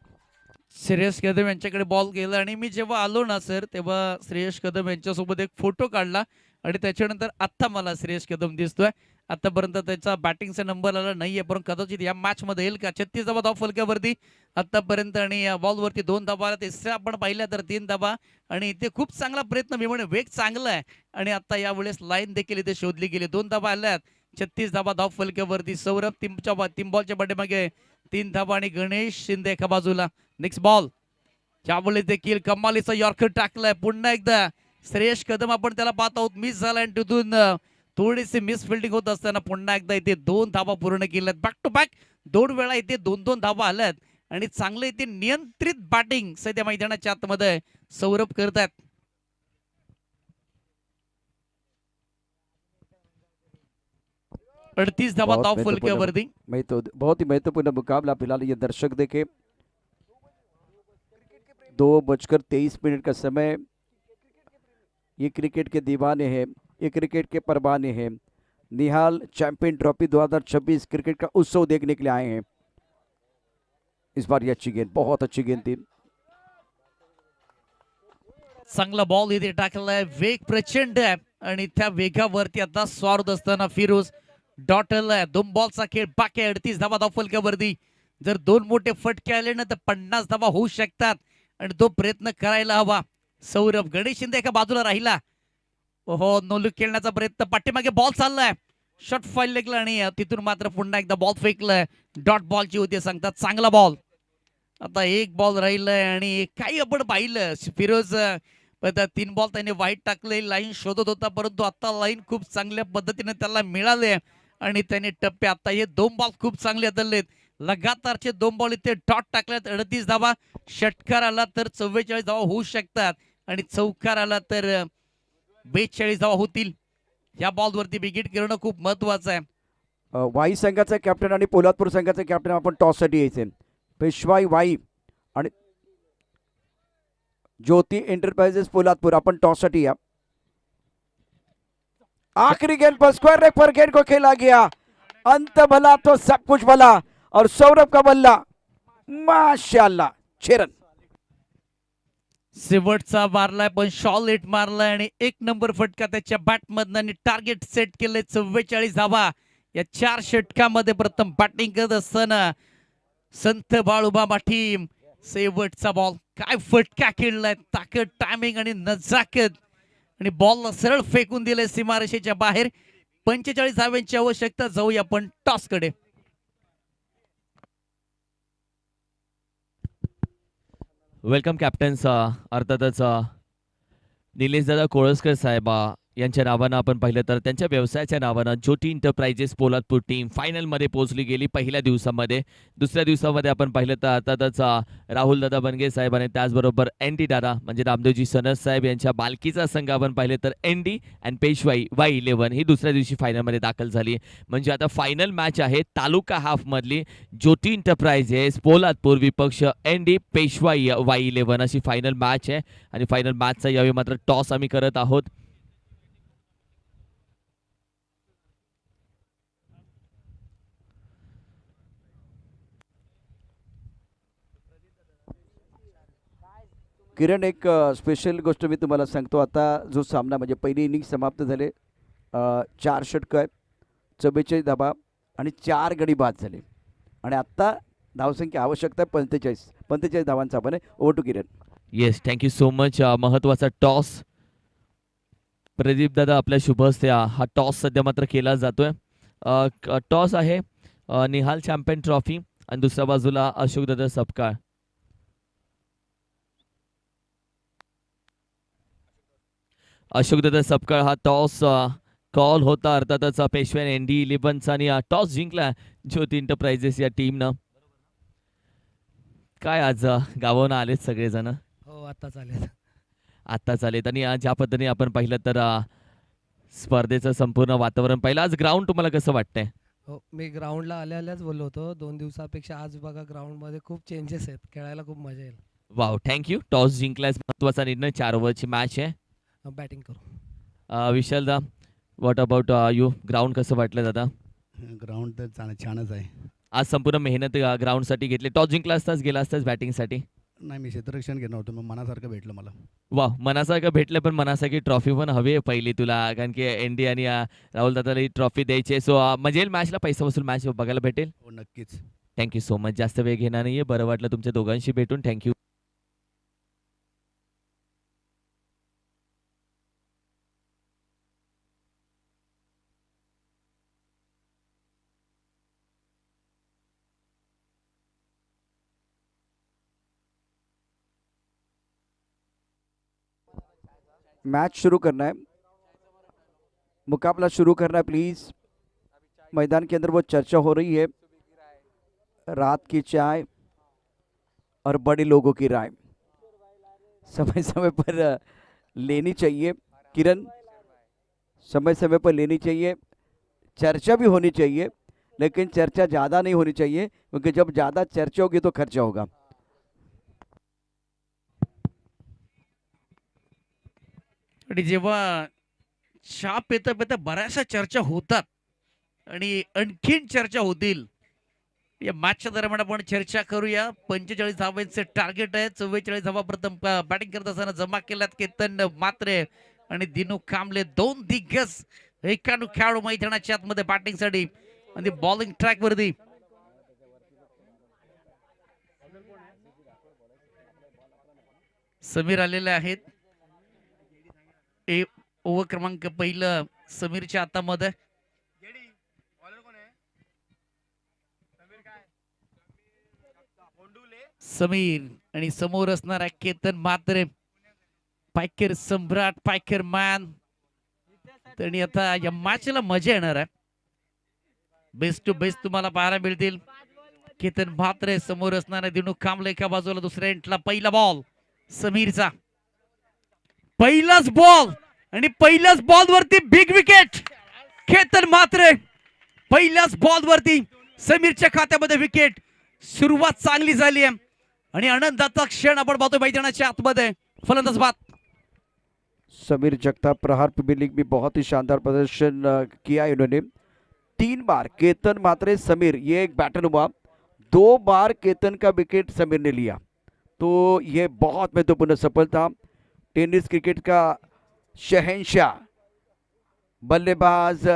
श्रेयस कदम यांच्याकडे बॉल गेला आणि मी जेव्हा आलो ना सर, तेव्हा श्रेयस कदम यांच्यासोबत एक फोटो काढला आणि त्याच्यानंतर आता मला श्रेयस कदम दिसतोय. आतापर्यंत त्याचा बॅटिंगचा नंबर आला नाहीये, पण कदाचित या मॅच मध्ये येईल का. 36 धावा धाव फलकावरती आतापर्यंत आणि बॉलवरती 2 धावा, तिसऱ्या आपण पाहिल्या तर 3 धावा. आणि इथे खूप चांगला प्रयत्न, मी म्हणे वेग चांगला आहे. आणि आता यावेळेस लाईन देखील इथे शोधली गेली. 2 धावा आल्यात. 36 धावा धाव फलकावरती. सौरभ 3 बॉलच्या पाठीमागे 3 धावा आणि गणेश शिंदे एका बाजूला. नेक्स्ट बॉल, त्यावेळेस देखील कमालीचा यॉर्कर टाकलाय. पुन्हा एकदा श्रेयस कदम आपण त्याला पाहत आहोत, मिस झाला आणि तिथून थोडीशी मिस फिल्डिंग होत असताना पुन्हा एकदा इथे 2 धावा पूर्ण केल्यात. बॅक टू बॅक 2 वेळा इथे 2-2 धावा आल्यात आणि चांगले इथे नियंत्रित बॅटिंग सध्या मैदानाच्या आतमध्ये सौरभ करतात. अडतीस धावा धाव फलकावरती. बहुत ही महत्वपूर्ण मुकाबला फिलहाल ये दर्शक देखे। 2:23 का समय। ये क्रिकेट के दीवाने हैं, ये क्रिकेट के परवाने हैं। निहाल चैंपियन ट्रॉफी 2026 क्रिकेट का उत्सव देखने के लिए आए हैं। इस बार ये अच्छी गेंद, बहुत अच्छी गेंद थी। चांगला बॉल इथे टाकलाय, वेग प्रचंड आहे आणि त्या वेगावरती आता स्वार असताना फिरोज डॉटल आहे. 2 बॉलचा खेळ बाकी आहे. 38 धावा धाव फलकावरती. जर 2 मोठे फटके आले ना तर 50 धावा होऊ शकतात आणि तो प्रयत्न करायला हवा. सौरभ, गणेश शिंदे एका बाजूला राहिला. ओहो, नोलूक खेळण्याचा प्रयत्न, पाठीमागे बॉल चाललाय, शॉट फाईल लेगला आणि तिथून मात्र पुन्हा एकदा बॉल फेकलाय. डॉट बॉलची होती सांगतात. चांगला बॉल. आता 1 बॉल राहिलाय आणि काही आपण पाहिलं फिरोज 3 बॉल त्याने वाईट टाकले, लाईन शोधत होता, परंतु आता लाईन खूप चांगल्या पद्धतीने त्याला मिळाले आणि त्याने टप्पे आता हे 2 बॉल खूप चांगले हदललेत. लगातारचे 2 बॉल इथे डॉट टाकल्यात. 38 धावा. षटकार आला तर 44 धावा होऊ शकतात आणि चौकार आला तर 42 धावा होतील. या बॉलवरती विकेट करणं खूप महत्वाचं आहे. वाई संघाचा कॅप्टन आणि पोलादपूर संघाचा कॅप्टन आपण टॉससाठी यायचे. पेशवाई वाई आणि ज्योति एंटरप्राइजेस पोलादपुर अपन टॉससाठी या। आखिरी गेंद पर स्क्वायर लेग पर गेंद को खेला गया। अंत भला तो सब कुछ भला और सौरभ का बल्ला माशाल्लाह 6 रन। शेवटचा मारलाय पण शॉलेट मारलाय आणि 1 नंबर फटका त्याच्या बॅट मधनं आणि टार्गेट सेट केले 44 धावा. या 4 षटकामध्ये प्रथम बॅटिंग करत असताना संत बाळूमामा टीम. शेवटचा बॉल, काय फटका खेळलाय, ताकद, टायमिंग आणि नजाकत आणि बॉलला सरळ फेकून दिले सीमारेषेच्या बाहेर. 45 धाव्यांची आवश्यकता. जाऊया आपण टॉस कडे. Welcome captains. अर्थातच निलेश दादा कोळसकर साहेबा यांच्या नावानं आपण पाहिलं तर त्यांच्या व्यवसायाच्या नावानं ज्योती एंटरप्राइजेस पोलादपूर टीम फायनलमध्ये पोहोचली गेली पहिल्या दिवसामध्ये. दुसऱ्या दिवसामध्ये आपण पाहिलं तर अर्थातच राहुल दादा बनगे साहेब आणि त्याचबरोबर ND दादा म्हणजे रामदेवजी सनस साहेब यांच्या बालकीचा संघ आपण पाहिलं तर ND आणि पेशवाई वाई 11 ही दुसऱ्या दिवशी फायनलमध्ये दाखल झाली. म्हणजे आता फायनल मॅच आहे तालुका हाफमधली. ज्योती एंटरप्राइजेस पोलादपूर विपक्ष ND पेशवाई वाई 11 अशी फायनल मॅच आहे आणि फायनल मॅचचा यावेळी मात्र टॉस आम्ही करत आहोत. किरण, एक स्पेशल गोष्ट मी तुम्हाला सांगतो. आता जो सामना म्हणजे पहिली इनिंग समाप्त झाले, 4 षटकं, 44 धाबा आणि 4 गडी बाद झाले आणि आत्ता धावसंख्या आवश्यकता 45 धावांचा आपण आहे. Over to Kiran. Yes, thank you so much. महत्वाचा टॉस प्रदीप दादा आपल्या शुभ हस्ते हा टॉस सध्या मात्र केला जातोय. टॉस आहे निहाल चॅम्पियन ट्रॉफी आणि दुसऱ्या बाजूला अशोक दादा सपकाळ. अशोक दादा सपकाळ हा टॉस कॉल होता अर्थातच पेशव्यान ND11चा आणि टॉस जिंकला ज्योती एंटरप्राइजेस या टीमनं. काय आज गावावरून आलेत सगळेजण, हो आता चालेल. आत्ताच आलेत आणि ज्या पद्धतीने आपण पाहिलं तर स्पर्धेचं संपूर्ण वातावरण पाहिलं. आज ग्राउंड तुम्हाला कसं वाटतंय? हो, मी ग्राउंडला आल्याच बोललो होतो 2 दिवसापेक्षा आज बघा ग्राउंडमध्ये खूप चेंजेस आहेत, खेळायला खूप मजा येईल. Wow, thank you. टॉस जिंकल्यास महत्वाचा निर्णय. 4 ओव्हरची मॅच आहे. बॅटिंग करू. विशाल दा, व्हॉट अबाउट यू? ग्राउंड कसं वाटलं दादा? ग्राउंड तर छानच आहे. आज संपूर्ण मेहनत ग्राउंडसाठी घेतली. टॉस जिंकला असताच गेला असताच बॅटिंगसाठी? नाही, मी क्षेत्ररक्षण घेणार होतो, मग मनासारखं भेटलं मला. वाह, मनासारखं भेटलं, पण मनासारखी ट्रॉफी पण हवी आहे पहिली तुला, कारण की ND आणि राहुल दादाला ही ट्रॉफी द्यायची आहे. सो मजा येईल मॅचला, पैसा वसूल मॅच बघायला भेटेल. हो नक्कीच. Thank you so much. जास्त वेळ घेणार नाहीये. बरं वाटलं तुमच्या दोघांशी भेटून. थँक्यू. मैच शुरू करना है, मुकाबला शुरू करना है प्लीज़. मैदान के अंदर वो चर्चा हो रही है, रात की चाय और बड़े लोगों की राय समय समय पर लेनी चाहिए. किरण, समय समय पर लेनी चाहिए. चर्चा भी होनी चाहिए, लेकिन चर्चा ज़्यादा नहीं होनी चाहिए, क्योंकि जब ज़्यादा चर्चा होगी तो खर्चा होगा. आणि जेव्हा चहा पेता पेता बऱ्याचशा चर्चा होतात आणि आणखीन चर्चा होतील. या मॅचच्या दरम्यान आपण चर्चा करूया. 45 धावांचे टार्गेट आहे. 44 धावा प्रथम बॅटिंग करत असताना जमा केल्यात केतन म्हात्रे आणि दिनू कांबळे, 2 दिग्गज एकानु खेळाडू मैदानाच्या आतमध्ये बॅटिंगसाठी आणि बॉलिंग ट्रॅक वरती. समीर आलेले आहेत. ओव्हर क्रमांक पहिलं समीरच्या हातामध्ये. समीर आणि समोर असणारा केतन म्हात्रे, पायकर सम्राट, पायकर मॅन. आणि आता या मॅचला मजा येणार आहे. बेस्ट टू बेस्ट तुम्हाला पाहायला मिळतील. केतन म्हात्रे समोर असणारा दिनू कांबळे एका बाजूला, दुसऱ्या एंडला. पहिला बॉल समीरचा, पहिलाच बॉल आणि पहिल्याच बॉल वरती बिग विकेट. केतन म्हात्रे पहिल्याच बॉल वरती, समीरच्या खात्यामध्ये विकेट. सुरुवात चांगली झाली आहे आणि आनंदाचा क्षण आपण पाहतोय मैदानाच्या आतमध्ये. फलंदाज बाद. समीर जगताप, प्रहार प्रीमियर लीग में बहुत ही शानदार प्रदर्शन किया इन्होंने. 3 बार केतन म्हात्रे समीर, ये एक बैटल हुआ. 2 बार केतन का विकेट समीर ने लिया, तो ये बहुत महत्वपूर्ण सफलता. टेनिस क्रिकेट का शहंशाह बल्लेबाज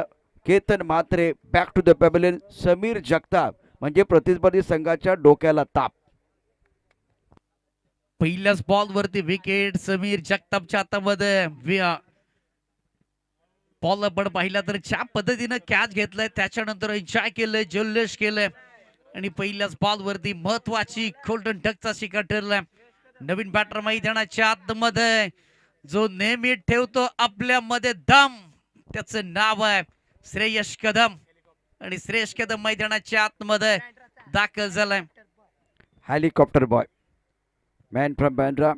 Ketan Mhatre back to the pavilion. Sameer Jagtap म्हणजे प्रतिस्पर्धी संघाच्या डोक्याला ताप. पहिल्याच बॉल वरती विकेट समीर जगतापच्या हातामध्ये. बॉल आपण पाहिला तर ज्या पद्धतीनं कॅच घेतलाय, त्याच्यानंतर एन्जॉय केलंय, जल्लोष केलंय आणि पहिल्याच बॉल वरती महत्वाची गोल्डन डकचा शिकार ठरलाय. नवीन बॅटर मैदानाच्या आतमध्ये जो नेहमी ठेवतो आपल्यामध्ये दम, त्याचं नाव आहे श्रेयस कदम आणि श्रेयस कदम मैदानाच्या आतमध्ये दाखल झालाय. Helicopter boy, man from Bandra,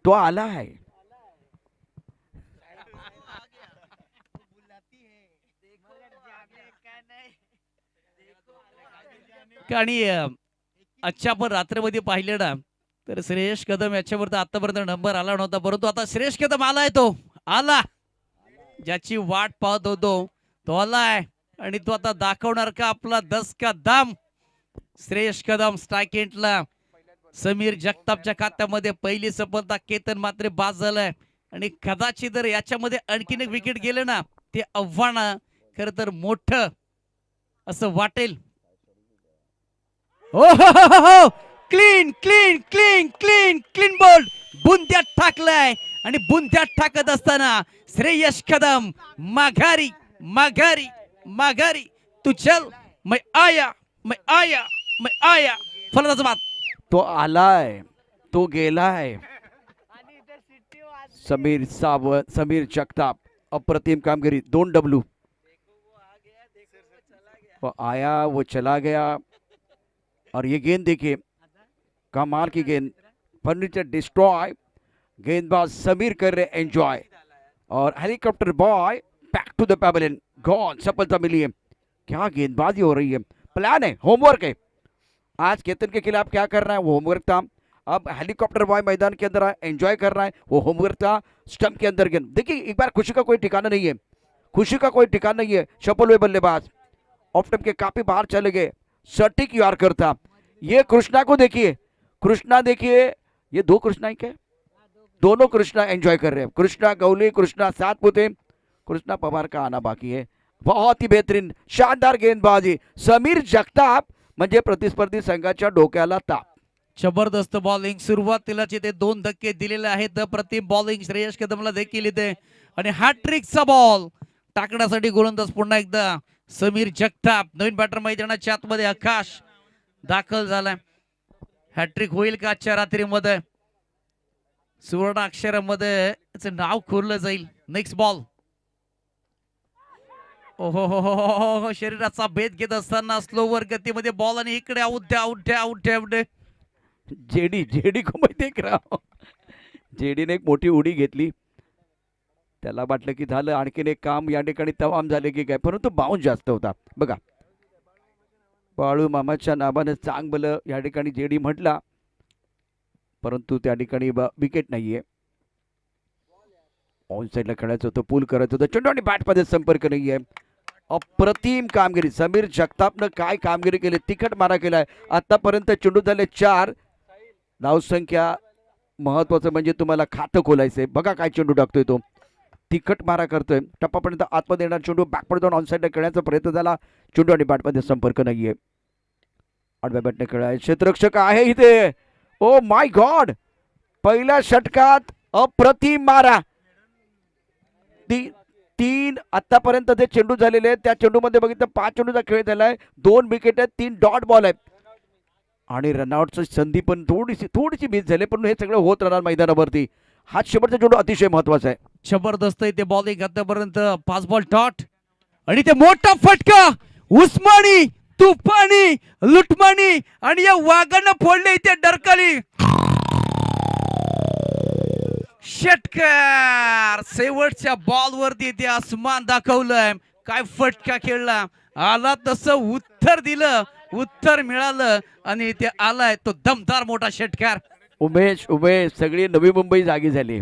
तो आला है. आणि आजच्या आपण रात्रमध्ये पाहिलं ना, तर श्रेयस कदम याच्यावर आतापर्यंत नंबर आला नव्हता, परंतु आता श्रेयस कदम आलाय. तो आला, ज्याची वाट पाहत होतो तो आलाय आणि तो आता दाखवणार का आपला 10 का दम. श्रेयस कदम स्ट्राइक एंडला समीर जगतापच्या खात्यामध्ये पहिली सफलता. केतन मात्र बाद झालाय आणि कदाचित जर याच्यामध्ये आणखीन एक विकेट गेले ना ते आव्हान खर तर मोठं असं वाटेल. हो हो हो हो, clean clean clean clean clean bowled बुंद्यात टाकलाय आणि बुंद्यात टाकत असताना श्रेयस कदम माघारी माघारी माघारी. तू चल मैं आया मैं आया मैं आया. फलंदाज बाद. तो आलाय, तो गेलाय. समीर सावंत, समीर जगताप, अप्रतिम कामगिरी. 2 डब्ल्यू. वो आया, वो चला गया. और ये गेंद देखिए, कमाल की गेंद. Furniture destroy. गेंदबाज समीर कर रहे एंजॉय. और helicopter boy back to the pavilion. Gone, सफलता मिली है. क्या गेंदबाजी हो रही है. प्लान है, होमवर्क है. आज केतन के खिलाफ क्या कर रहा है वो होमवर्क था. अब हेलीकॉप्टर बॉय मैदान के अंदर एंजॉय कर रहा है, वो होमवर्क था. स्टंप के अंदर गेंद देखिए, एक बार खुशी का कोई ठिकाना नहीं है. खुशी का कोई ठिकाना नहीं है. सफल हुए बल्लेबाज ऑफ स्टंप के काफी बाहर चले गए. सटीक यॉर्कर था. ये कृष्णा को देखिए, कृष्णा देखिए, ये 2 कृष्णा ही क्या, दोनों कृष्णा एंजॉय कर रहे हैं. कृष्णा गवली, कृष्णा सातपुते, कृष्णा पवार का आना बाकी है. बहुत ही बेहतरीन शानदार गेंदबाजी. समीर जगताप म्हणजे प्रतिस्पर्धी संघाच्या डोक्याला ताप. जबरदस्त बॉलिंग. सुरुवातीला ते 2 धक्के दिलेले आहेत. प्रतिम बॉलिंग श्रेयस कदमला देखील इथे आणि हॅट्रिकचा बॉल टाकण्यासाठी गोलंदाज पुन्हा एकदा समीर जगताप. नवीन बॅटर मैदानाच्या आतमध्ये आकाश दाखल झालाय. हॅट्रिक होईल का आजच्या रात्रीमध्ये. सुवर्ण अक्षरामध्ये त्याचं नाव खोललं जाईल. Next ball. ओहो हो हो हो, शरीराचा भेद घेत असताना स्लोवर गतीमध्ये बॉल आणि इकडे आउट द्या आउट द्या आउट द्या आउट. जेडी, जेडी को माहिती आहे का, जेडीने एक मोठी उडी घेतली. त्याला वाटलं की झालं, आणखीन एक काम या ठिकाणी तमाम झाले की काय, परंतु बाउन्स जास्त होता. बघा, बाळू मामाच्या नावाने चांगलं या ठिकाणी जेडी म्हटला, परंतु त्या ठिकाणी विकेट नाहीये. ऑन साईडला खेळायचं होतं, पूल करायचं होतं. चेंडू आणि बॅटमध्ये संपर्क नाहीये. अप्रतिम कामगिरी. समीर जगतापनं काय कामगिरी केली, तिखट मारा केलाय. आतापर्यंत चेंडू झाले 4. धावसंख्या महत्वाचं म्हणजे तुम्हाला खातं खोलायचंय. बघा काय चेंडू टाकतोय तो, तिखट मारा करतोय. टप्पापर्यंत आतमध्ये येणार चेंडू, बॅकपर्यंत जाऊन ऑनसाईडला खेळण्याचा प्रयत्न झाला. चेंडू आणि बॅटमध्ये संपर्क नाहीये. आडव्या बॅटने खेळाय, क्षेत्ररक्षक आहे इथे. ओ माय गॉड, पहिल्या षटकात अप्रतिम मारा. 3 आतापर्यंत जे चेंडू झालेले आहेत त्या चेंडूमध्ये बघितलं 5 चेंडूचा खेळ झालाय. 2 विकेट आहेत, 3 डॉट बॉल आहेत आणि रनआउटची संधी पण थोडीशी मिस झाली, पण हे सगळं होत राहणार मैदानावरती. हा शेवटचा चेंडू अतिशय महत्वाचा आहे. जबरदस्त इथे बॉलिंग आतापर्यंत. 5 बॉल डॉट आणि ते मोठा फटका. उस्मानी, तुफानी, लुटमानी आणि या वाघानं फोडले इथे डरकाली. षटकार. शेवटच्या बॉल वरती इथे आसमान दाखवलंय. काय फटका खेळला, आला तसं उत्तर दिलं, उत्तर मिळालं आणि इथे आलाय तो दमदार मोठा षटकार. उमेश, सगळी नवी मुंबई जागी झाली.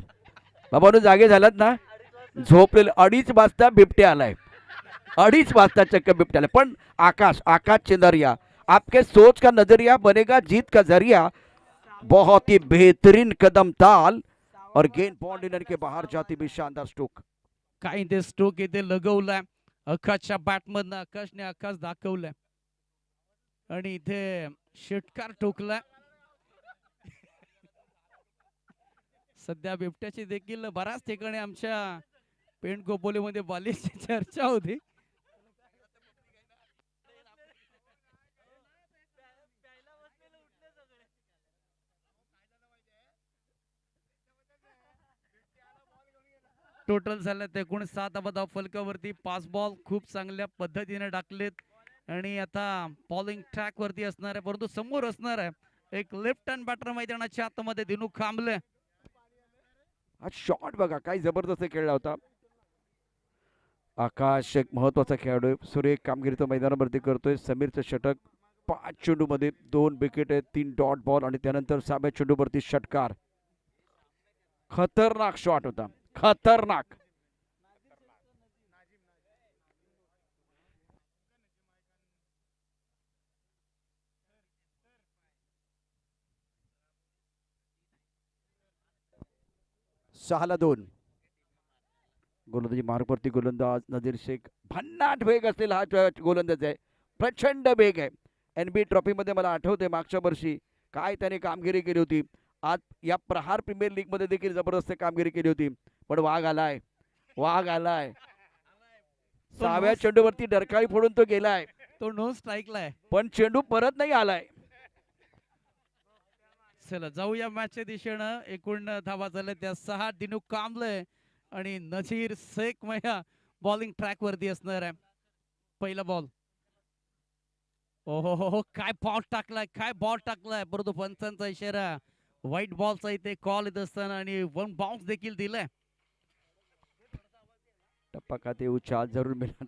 बाबांनो जागे झालात ना, झोपलेलं. 2:30 वाजता बिबट्या आलाय, 2:30 वाजता चक्क बिबट्या आलाय. पण आकाश चिंदरिया, आपके सोच का नजरिया बनेगा जीत का जरिया. बहुत ही बेहतरीन कदम ताल और गेंद बाउंड्री के बाहर जाती भी शानदार स्ट्रोक. काय ते स्ट्रोक इथे लगवलाय आकाशच्या बॅटमधनं. आकाश दाखवलाय आणि इथे षटकार ठोकलाय. सध्या बिबट्याची देखील बऱ्याच ठिकाणी आमच्या पेंट गोपोलीमध्ये बालीची चर्चा होती. टोटल झालं 19 धावा फलकावरती. 5 बॉल खूप चांगल्या पद्धतीने टाकलेत आणि आता बॉलिंग ट्रॅक वरती असणार आहे, परंतु समोर असणार आहे एक लेफ्ट हँड बॅटर मैदानाच्या आतमध्ये दिनू खांबले. हा शॉट बघा काय जबरदस्त खेळला होता. आकाश एक महत्वाचा खेळाडू, सुरेख कामगिरी तो मैदानावरती करतोय. समीरचं षटक, 5 चेंडूमध्ये 2 विकेट आहेत, 3 डॉट बॉल आणि त्यानंतर 6व्या चेंडूवरती षटकार. खतरनाक शॉट होता, खतरनाक. 6-2. गोलंदाजी मार्गवरती गोलंदाज नजीर शेख. भन्नाट वेग असलेला हा गोलंदाज आहे, प्रचंड वेग आहे. NBA ट्रॉफीमध्ये मला आठवते मागच्या वर्षी काय त्याने कामगिरी केली होती. आज या प्रहार प्रीमियर लीग मध्ये देखील जबरदस्त कामगिरी केली होती. पण वाघ आलाय, वाघ आलाय. 6व्या चेंडूवरती डरकाळी फोडून तो गेलाय, तो नो स्ट्राईकला आहे. पण चेंडू परत नाही आलाय. चला जाऊया मॅचच्या दिशेनं. एकूण धावा झाल्या त्या 6. दिनू कांबळे आणि नजीर शेख मया बॉलिंग ट्रॅक वरती असणार आहे. पहिला बॉल. ओहो हो हो, काय बॉल टाकलाय, काय बॉल टाकलाय. परंतु पंचांचा इशारा, व्हाईट बॉलचा इथे कॉल येत असताना आणि 1 बाउन्स देखील दिलाय. टप्पा खाते उछाल जरूर मिला.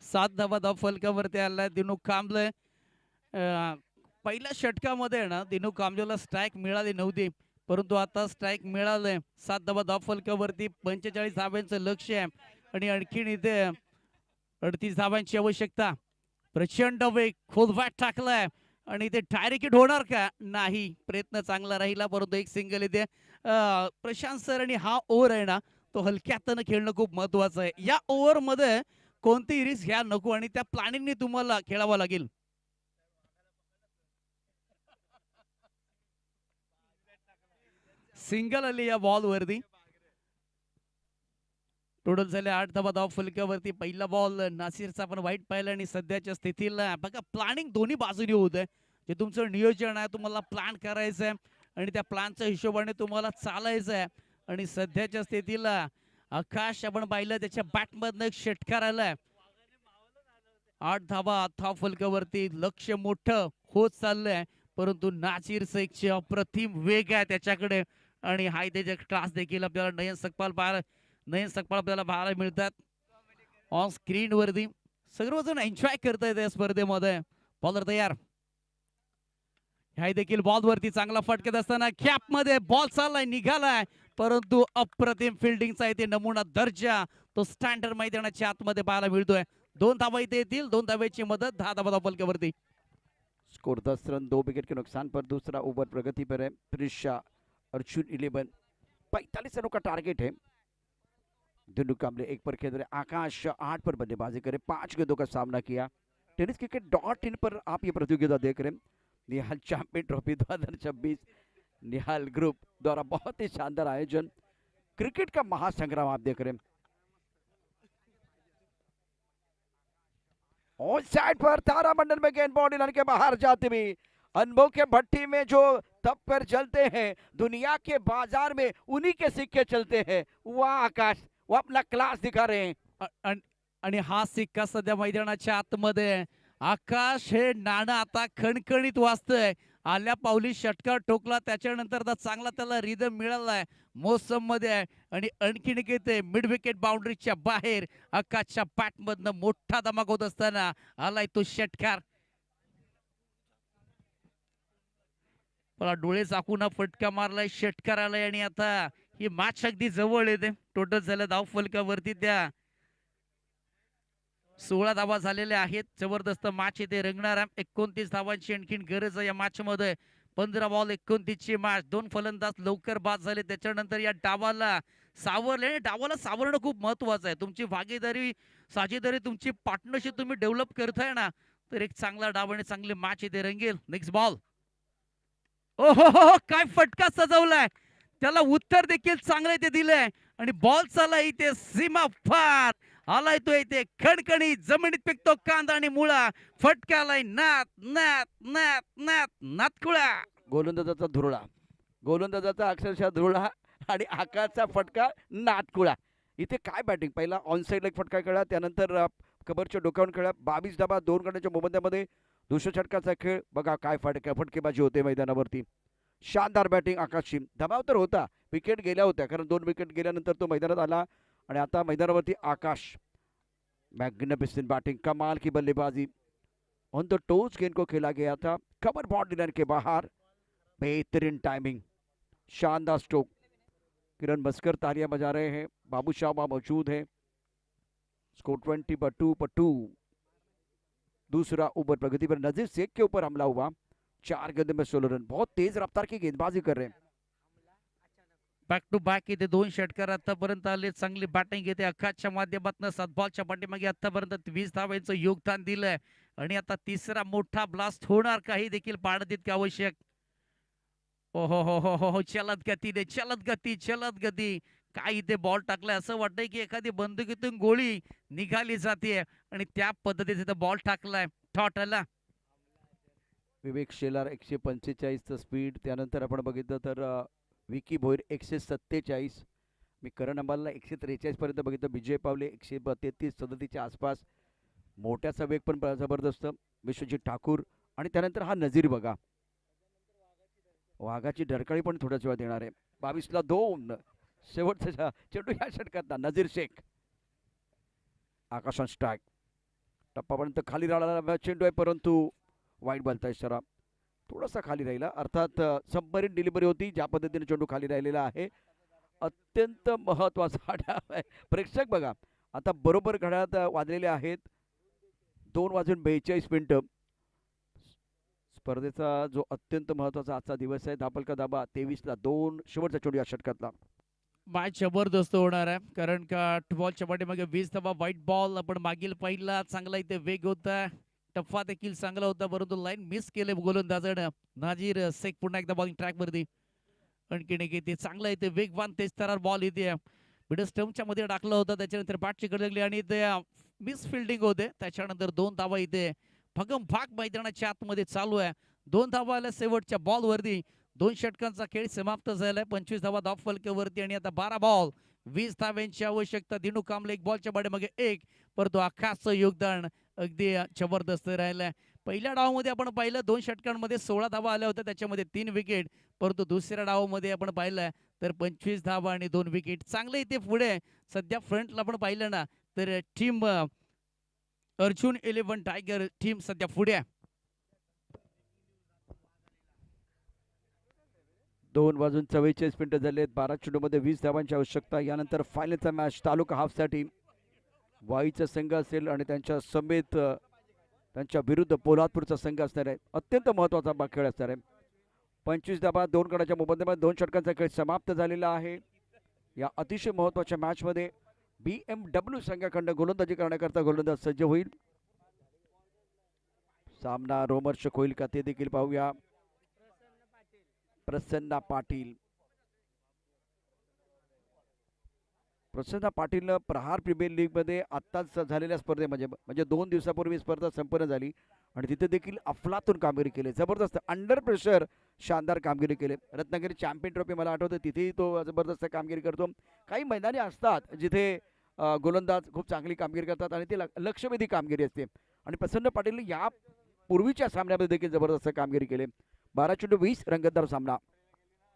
सात धावा धाव फलकावरती आलाय दिनू कांबळे. पहिल्या षटकामध्ये आहे ना दिनू कांबळेला स्ट्राईक मिळाली नव्हती, परंतु आता स्ट्राईक मिळाले. 7 धावा धाव फलकावरती 45 धाव्यांचं लक्ष आहे आणि आणखीन इथे 38 धाव्यांची आवश्यकता. प्रचंड वेग, खोलवाट टाकलाय आणि इथे डायरेक्ट होणार का? नाही, प्रयत्न चांगला राहिला परंतु एक सिंगल इथे. प्रशांत सर आणि हा ओव्हर आहे ना तो हलक्यातनं खेळणं खूप महत्वाचं आहे. या ओव्हर मध्ये कोणतीही रिस्क घ्या नको आणि त्या प्लॅनिंगने तुम्हाला खेळावं लागेल. सिंगल आली या बॉल वरती. टोटल झाले 8 धावा धाव फलकावरती. पहिला बॉल नासिरचा आपण वाईट पाहिला आणि सध्याच्या स्थितीला बघा प्लॅनिंग दोन्ही बाजूने होत आहे. जे तुमचं नियोजन आहे तुम्हाला प्लॅन करायचं आहे आणि त्या प्लॅनच्या हिशोबाने तुम्हाला चालायचं आहे. आणि सध्याच्या स्थितीला आकाश आपण पाहिलं त्याच्या बॅटमधनं एक षटकार आलाय. 8 धावा धाव फलकावरती. लक्ष मोठं होत चाललंय परंतु नासिर शेखचे अप्रतिम वेग आहे त्याच्याकडे आणि हाय त्याचे क्लास देखील आपल्याला नयन सकपाळ आपल्याला पाहायला मिळतात ऑन स्क्रीन वरती. सर्वजण एन्जॉय करतायत या स्पर्धेमध्ये. बॉलर तयार. हाय देखील बॉल वरती चांगला फटकत असताना कॅप मध्ये बॉल चाललाय, निघालाय परंतु अप्रतिम फिल्डिंगचा इथे नमुना दर्जा तो स्टँडर्ड मैदानाच्या आतमध्ये पाहायला मिळतोय. 2 धावा इथे येतील, 2 धाव्याची मदत. 10 धावा फलकावरती. स्कोर 10 रन 2 विकेट के नुकसान पर. दूसरा ओवर प्रगति पर है. प्रिशा अर्जुन 11 45 रनों का टारगेट है. दिनू कांबळे 1 पर खेल रहे. आकाश 8 पर बल्लेबाजी करे. 5 गेंदों का सामना किया. tenniscricket.in पर आप ये प्रतियोगिता देख रहे हैं. Nihal champion trophy 2026 Nihal group द्वारा बहुत ही शानदार आयोजन. क्रिकेट का महासंग्राम आप देख रहे हैं. ऑन साइड पर तारामंडल में गेंद बॉडी लाइन के बाहर जाते हुए अनुभव के भट्टी में जो तप कर चलते हैं दुनिया के बाजार में उन्हीं के सिक्के चलते हैं. वाह आकाश, वो अपना क्लास दिखा रहे हैं. आणि हा सिक्का सध्या मैदानाच्या आतमध्ये. आकाश हे नाणं आता खणखणीत वाजतंय. आल्या पावली षटकार ठोकला त्याच्यानंतर चांगला त्याला रिदम मिळालाय मोसम मध्ये आहे आणि आणखीन येते मिड विकेट बाउंड्रीच्या बाहेर. आकाशच्या बॅटमधनं मोठा धमाका होत असताना आलाय तो षटकार. मला डोळे झाकून हा फटका मारलाय, षटकार आलाय आणि आता ही मॅच अगदी जवळ येते. टोटल झालं धाव फलकावरती त्या 16 धावा झालेल्या आहेत. जबरदस्त मॅच इथे रंगणार आहे. 29 धावांची आणखीन गरज आहे या मॅच मध्ये. 15 बॉल 29 ची मॅच. 2 फलंदाज लवकर बाद झाले. त्याच्यानंतर या डावाला सावरले. डावाला सावरणं खूप महत्वाचं आहे. तुमची भागीदारी साझेदारी तुमची पार्टनरशिप तुम्ही डेव्हलप करताय ना तर एक चांगला डाव आणि चांगली मॅच इथे रंगेल. Next ball. ओहो काय फटका सजवलाय. त्याला उत्तर देखील चांगलं इथे दिलंय आणि बॉल चालला इथे सीमा फार आलाय तो इथे खणखणी जमिनीत फेकतो कांदा आणि मुळा. फटका आलाय नात नात नात नात नातकुळा. गोलंदाजाचा धुरळा, गोलंदाजाचा अक्षरशः धुरळा आणि आकाशचा फटका नातकुळा. इथे काय बॅटिंग. पहिला ऑन साईडला एक फटका खेळला, त्यानंतर कबरच्या डोक्यावरून खेळला. 22 धावा 2 गटाच्या मोबदल्यामध्ये दुसऱ्या षटकाचा खेळ. बघा काय फटकेबाजी होते मैदानावरती. शानदार बॅटिंग आकाशची. दबाव तर होता, विकेट गेल्या होत्या कारण 2 विकेट गेल्यानंतर तो मैदानात आला आणि आता मैदानावरती आकाश. मैग्निफिसेंट बैटिंग, कमाल की बल्लेबाजी. ऑन द टोज गेंद को खेला गया था, कवर बॉडी लाइन के बाहर. बेहतरीन टाइमिंग, शानदार स्ट्रोक. किरण मस्कर तालियां बजा रहे हैं. बाबू शाह वहाँ मौजूद है. स्कोर 20-2 दूसरा ओवर प्रगति पर नजीर शेख के ऊपर हमला हुआ। 4 गेंदों में 16 रन। बहुत तेज रफ्तार की गेंदबाजी कर रहे हैं। बॅक टू बॅक इथे 2 षटकार आतापर्यंत आले, चांगली बॅटिंग येते आकाशच्या माध्यमातून। 7 बॉलच्या पाठीमागे आतापर्यंत 20 धावांचं योगदान दिलंय आणि आता तिसरा मोठा ब्लास्ट होणार काही देखील पाहणं तितके आवश्यक। ओहो हो हो हो हो, चलत गती काय इथे बॉल टाकलाय, असं वाटतंय की एखादी बंदुकीतून गोळी निघाली जाते आणि त्या पद्धतीने बॉल टाकलाय ठॉट आला। विवेक शेलार 145चं स्पीड, त्यानंतर आपण बघितलं तर विकी भोईर 147, मी करण अंबालला 143 पर्यंत बघितलं, विजय पावले 133-37च्या आसपास, मोठ्याचा वेग पण जबरदस्त, विश्वजित ठाकूर आणि त्यानंतर हा नजीर बघा, वाघाची ढरकाळी पण थोड्याच वेळात येणार आहे। 22ला 2 शेवटचा चेंडू या षटकात नजीर शेख, आकाशात स्ट्राईक, टप्पापर्यंत खाली राहिलेला चेंडू आहे परंतु वाईट बॉलचा इशारा, थोडासा खाली राहिला, अर्थात सबमरीन डिलिव्हरी होती, ज्या पद्धतीने चेंडू खाली राहिलेला आहे अत्यंत महत्त्वाचा डाव आहे। प्रेक्षक बघा आता बरोबर घड्याळात वाजलेले आहेत 2:42 स्पर्धेचा जो अत्यंत महत्त्वाचा आजचा दिवस आहे, धापल का धाबा 23ला 2 शेवटचा चेंडू या षटकातला। मॅच जबरदस्त होणार आहे कारण का बॉलच्या पाठीमागे 20 धावा, व्हाईट बॉल आपण मागील पहिला चांगला इथे वेग होता, टप्पा देखील चांगला होता परंतु लाईन मिस केले गोलंदाजानं। नाजीर शेख पुन्हा एकदा बॉलिंग ट्रॅक वरती, आणखीन एक इथे चांगला इथे वेगवान तेज तरार बॉल इथे मिडल स्टंपच्या मध्ये टाकला होता, त्याच्यानंतर बॅटची कडे लागली आणि इथे मिस फिल्डिंग होते, त्याच्यानंतर 2 धावा इथे भगम भाग मैदानाच्या आतमध्ये चालू आहे। 2 धावा आल्या शेवटच्या बॉल वरती, 2 षटकांचा खेळ समाप्त झालाय, 25 धावा धाव फलकावरती आणि आता 12 बॉल 20 धाव्यांची आवश्यकता। दिनू कांबळे 1 बॉलच्या पाठीमागे 1, परंतु आकाशचं योगदान अगदी जबरदस्त राहिलंय। पहिल्या डावामध्ये आपण पाहिलं 2 षटकांमध्ये 16 धावा आल्या होत्या, त्याच्यामध्ये 3 विकेट, परंतु दुसऱ्या डावामध्ये आपण पाहिलं तर 25 धावा आणि 2 विकेट, चांगले इथे पुढे सध्या फ्रंटला आपण पाहिलं ना तर टीम अर्जुन 11 टायगर टीम सध्या पुढे आहे। 2:44 झालेत, 12 चेंडूमध्ये 20 धावांची आवश्यकता। यानंतर फायनलचा मॅच तालुका हाफसाठी वाईचा संघ असेल आणि त्यांच्या समेत त्यांच्या विरुद्ध पोलादपूरचा संघ असणार आहे, अत्यंत महत्त्वाचा खेळ असणार आहे। 25 धावा 2 गडाच्या मोबदल्यामध्ये 2 षटकांचा खेळ समाप्त झालेला आहे। या अतिशय महत्त्वाच्या मॅचमध्ये BMW संघाकडून गोलंदाजी करण्याकरता गोलंदाज सज्ज होईल, सामना रोमहर्षक होईल का ते देखील पाहूया। प्रसन्ना पाटील प्रहार प्रीमियर लीग मध्ये आत्ताच झालेल्या स्पर्धेमध्ये म्हणजे 2 दिवसापूर्वी स्पर्धा संपन्न झाली आणि तिथे देखील अफलातून कामगिरी केली, जबरदस्त अंडर प्रेशर शानदार कामगिरी केली। रत्नागिरी चॅम्पियन ट्रॉफी मला आठवतं तिथेही तो जबरदस्त कामगिरी करतो। काही मैदानी असतात जिथे गोलंदाज खूप चांगली कामगिरी करतात आणि ते लक्षवेधी कामगिरी असते आणि प्रसन्न पाटील या पूर्वीच्या सामन्यामध्ये देखील जबरदस्त कामगिरी केली। 12 चेंडू 20 रंगतदार सामना,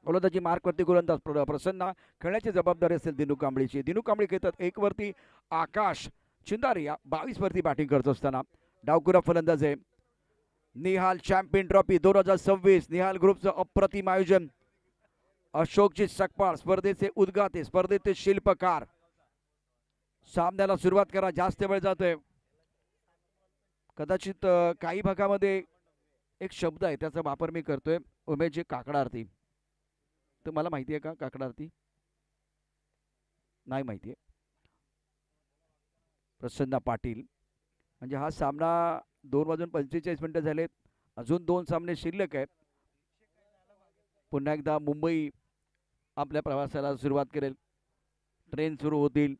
गोलंदाजी मार्कवरती गोलंदाज प्रसन्न, खेळण्याची जबाबदारी असेल दिनू कांबळेची। दिनू कांबळे खेळतात 1 वरती, आकाश चिंदारिया 22 वरती बॅटिंग करत असताना डावकुरा फलंदाज आहे। निहाल चॅम्पियन ट्रॉफी 2026 निहाल ग्रुपचं अप्रतिम आयोजन, अशोकजी सकपाळ स्पर्धेचे उद्घाटे, स्पर्धेचे शिल्पकार। सामन्याला सुरुवात करा, जास्त वेळ जातोय, कदाचित काही भागामध्ये एक शब्द आहे त्याचा वापर मी करतोय, उमेशजी काकडार्थी, तुम्हाला माहिती आहे का काकडार्थी? नाही माहिती आहे। प्रसन्न पाटील म्हणजे हा सामना 2:45 झालेत, अजून 2 सामने शिल्लक आहेत। पुन्हा एकदा मुंबई आपल्या प्रवासाला सुरुवात करेल, ट्रेन सुरू होतील,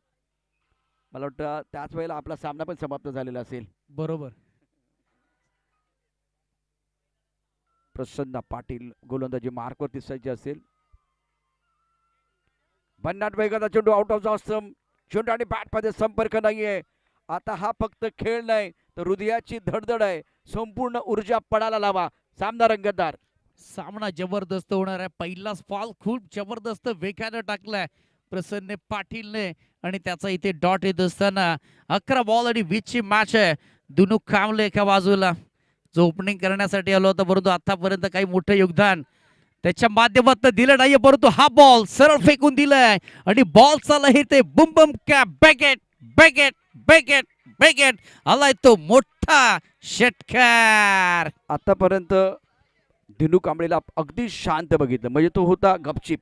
मला वाटतं त्याच वेळेला आपला सामना पण समाप्त झालेला असेल। बरोबर, प्रसन्न पाटील गोलंदाजी मार्कवरती सज्ज असेल। भन्नाट वेगाचा चेंडू आउट ऑफ स्टंप, चेंडू आणि बॅट मध्ये संपर्क नाहीये। आता हा फक्त खेळ नाही तर हृदयाची धडधड आहे, संपूर्ण ऊर्जा पडायला लावा, सामना रंगतदार, सामना जबरदस्त होणार आहे। पहिलाच बॉल खूप जबरदस्त वेगाने टाकलाय प्रसन्न पाटीलने आणि त्याचा इथे डॉट येत असताना 11 बॉल आणि 20 ची मॅच आहे। दिनू कांबळे एका बाजूला जो ओपनिंग करण्यासाठी आलो होता, परंतु आतापर्यंत काही मोठं योगदान त्याच्या माध्यमातून दिलं नाहीये, परंतु हा बॉल सरळ फेकून दिलाय आणि बॉल चालला हे ते बुम बुम कॅप बॅकेट बेगेट बेगेट बेगेट आलाय तो मोठा षटकार. आतापर्यंत दिनू कांबळेला अगदी शांत बघितलं, म्हणजे तो होता गपचिप.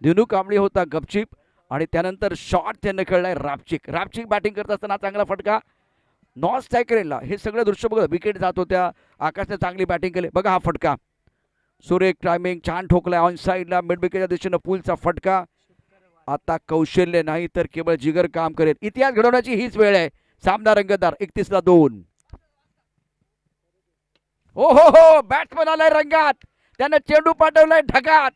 दिनू कांबळे होता गपचिप आणि त्यानंतर शॉट त्यानं खेळलाय रापचिक. रापचिक बॅटिंग करत असताना चांगला फटका नॉन स्ट्रायकरला. हे सगळं दृश्य बघा, विकेट जात होत्या, आकाशने चांगली बॅटिंग केली. बघा हा फटका, सुरेख टायमिंग, छान ठोकलाय ऑन साईडला मिड विकेटच्या दिशेनं पुलचा फटका. आता कौशल्य नाही तर केवळ जिगर काम करेल. इतिहास घडवण्याची हीच वेळ आहे. सामना रंगतदार 31-2. ओ हो बॅट्समन आलाय रंगात, त्यानं चेंडू पाठवलाय ढगात.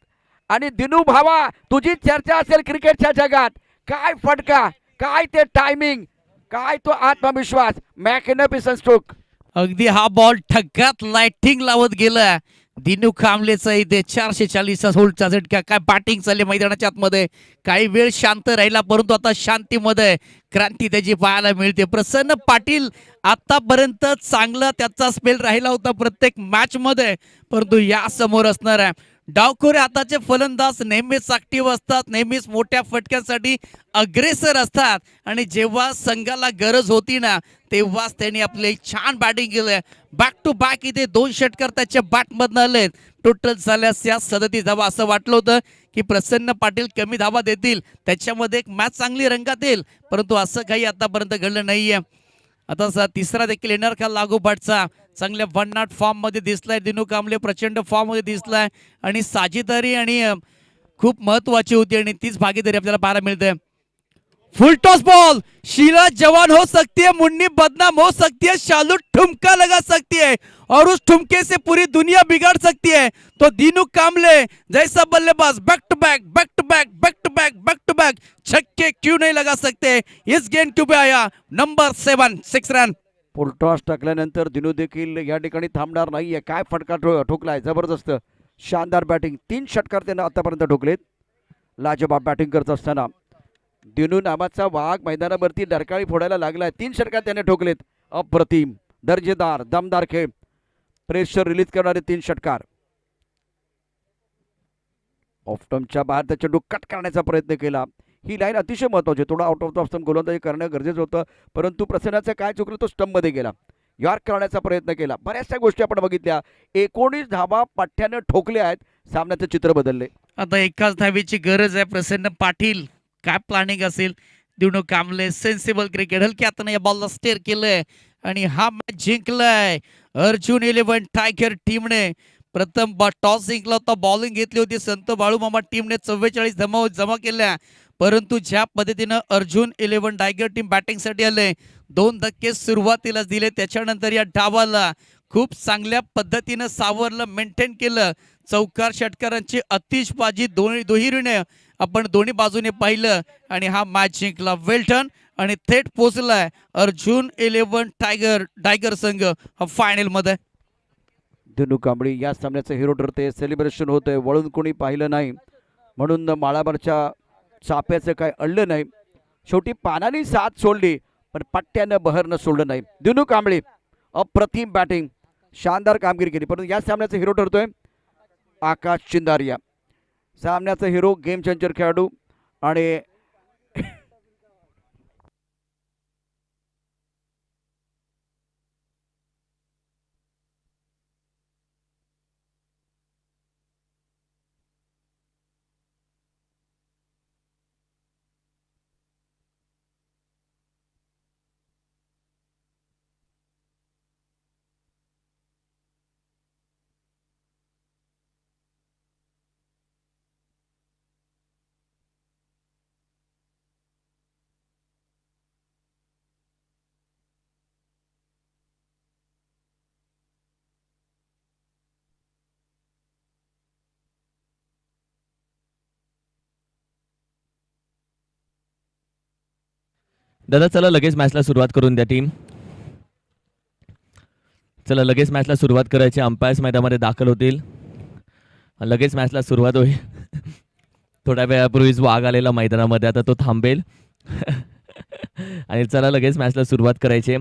आणि दिनू भावा, तुझी चर्चा असेल क्रिकेटच्या जगात. काय फटका, काय ते टायमिंग, काय तो आत्मविश्वास. Magnificent stroke. अगदी हा बॉल ठग्गात लाइटिंग लावत गेला. दिनू कांबळेचा इथे 440चा होल्डचा झटका. काय बॅटिंग चालली मैदानाच्या आतमध्ये. काही वेळ शांत राहिला परंतु आता शांतीमध्ये क्रांती त्याची पाहायला मिळते. प्रसन्न पाटील आतापर्यंत चांगला त्याचा स्पेल राहिला होता प्रत्येक मॅच मध्ये, परंतु या समोर असणार आहे. डावखोरे हाताचे फलंदाज नेहमीच ऍक्टिव्ह असतात, नेहमीच मोठ्या फटक्यांसाठी अग्रेसर असतात आणि जेव्हा संघाला गरज होती ना तेव्हाच त्यांनी आपले छान बॅटिंग केलं. बॅक टू बॅक इथे 2 षटकार त्याच्या बॅटमधनं आलेत. टोटल झाल्यास या 37 धावा. असं वाटलं होतं की प्रसन्न पाटील कमी धावा देतील, त्याच्यामध्ये एक मॅच चांगली रंगात येईल, परंतु असं काही आतापर्यंत घडलं नाहीये. आता तिसरा देखील येणार का लागोपाठचा. चांगल्या 1 नॉट फॉर्म मध्ये दिसलाय दिनू कांबळे, प्रचंड फॉर्म मध्ये दिसलाय आणि साजेदारी आणि खूप महत्वाची होती आणि तीच भागीदारी आपल्याला पाहायला मिळते. फुल टॉस बॉल, शीला जवान हो सकती है, मुन्नी बदनाम हो सकती है, शालू ठुमका लगा सकती है और उस ठुमके से पूरी दुनिया बिगाड़ सकती है. तो दिनू कांबळे जैसा बल्लेबाज back to back back to back back to back back to back छक्के क्यों नहीं लगा सकते. इस गेम टू बी आया नंबर 7 6 रन. फुलटॉस टाकल्यानंतर दिनू देखील या ठिकाणी थांबणार नाहीये. काय फटका ठोकलाय, जबरदस्त शानदार बॅटिंग. 3 षटकार त्यानं आतापर्यंत ठोकलेत. लाजवाब बॅटिंग करत असताना दिनू नावाचा वाघ मैदानावरती डरकाळी फोडायला लागलाय. 3 षटकार त्याने ठोकलेत. अप्रतिम, दर्जेदार, दमदार खेळ. प्रेशर रिलीज करणारे 3 षटकार. ऑफस्टंपच्या बाहेर त्या चेंडू कट करण्याचा प्रयत्न केला. ही लाईन अतिशय महत्वाची. थोडा आउट ऑफ द स्टंप गोलंदाजी करणं गरजेचं होतं, परंतु प्रसन्नाचं काय चुकलं, तो स्टंपमध्ये गेला. यॉर्क करण्याचा प्रयत्न केला. बऱ्याचशा गोष्टी आपण बघितल्या. 19 धावा पठ्ठ्यानं ठोकल्या आहेत. सामन्याचं चित्र बदलले. आता एकाच धावेची गरज आहे. प्रसन्न पाटील काय प्लॅनिंग असेल. दिनू कांबळे सेन्सिबल क्रिकेट, हलक्या हाताने या बॉलला स्टेअर केलंय आणि हा मॅच जिंकलाय. अर्जुन 11 टायगर टीमने प्रथम टॉस जिंकला होता, बॉलिंग घेतली होती. संत बाळूमामा टीमने 44 जमा केल्या, परंतु ज्या पद्धतीनं अर्जुन 11 टायगर टीम बॅटिंगसाठी आले, 2 धक्के सुरुवातीलाच दिले, त्याच्यानंतर या डावाला खूप चांगल्या पद्धतीनं सावरलं, मेंटेन केलं. चौकार षटकारांची अतिशबाजी दुहेरीने आपण दोन्ही बाजूने पाहिलं आणि हा मॅच जिंकला. वेल्टन आणि थेट पोहोचलाय अर्जुन 11 टायगर संघ हा फायनल मध्ये. दिनू कांबळे या सामन्याचं हिरो ठरते. सेलिब्रेशन होतंय, वळून कोणी पाहिलं नाही म्हणून माळावरच्या चाप्याचं काय अडलं नाही. शेवटी पानाने साथ सोडली पण पट्ट्यानं बहरनं सोडलं नाही. दिनू कांबळे अप्रतिम बॅटिंग, शानदार कामगिरी केली, परंतु या सामन्याचा हिरो ठरतोय आकाश चिंदारिया. सामन्याचा हिरो, गेम चेंजर खेळाडू. आणि दादा चला लगेच मॅचला सुरुवात करून द्या टीम. चला लगेच मॅचला सुरुवात करायची. अंपायर्स मैदानामध्ये दाखल होतील. लगेच मॅचला सुरुवात होईल. थोड्या वेळापूर्वीच वाघ आलेला मैदानामध्ये, आता तो थांबेल. आणि चला लगेच मॅचला सुरुवात करायची.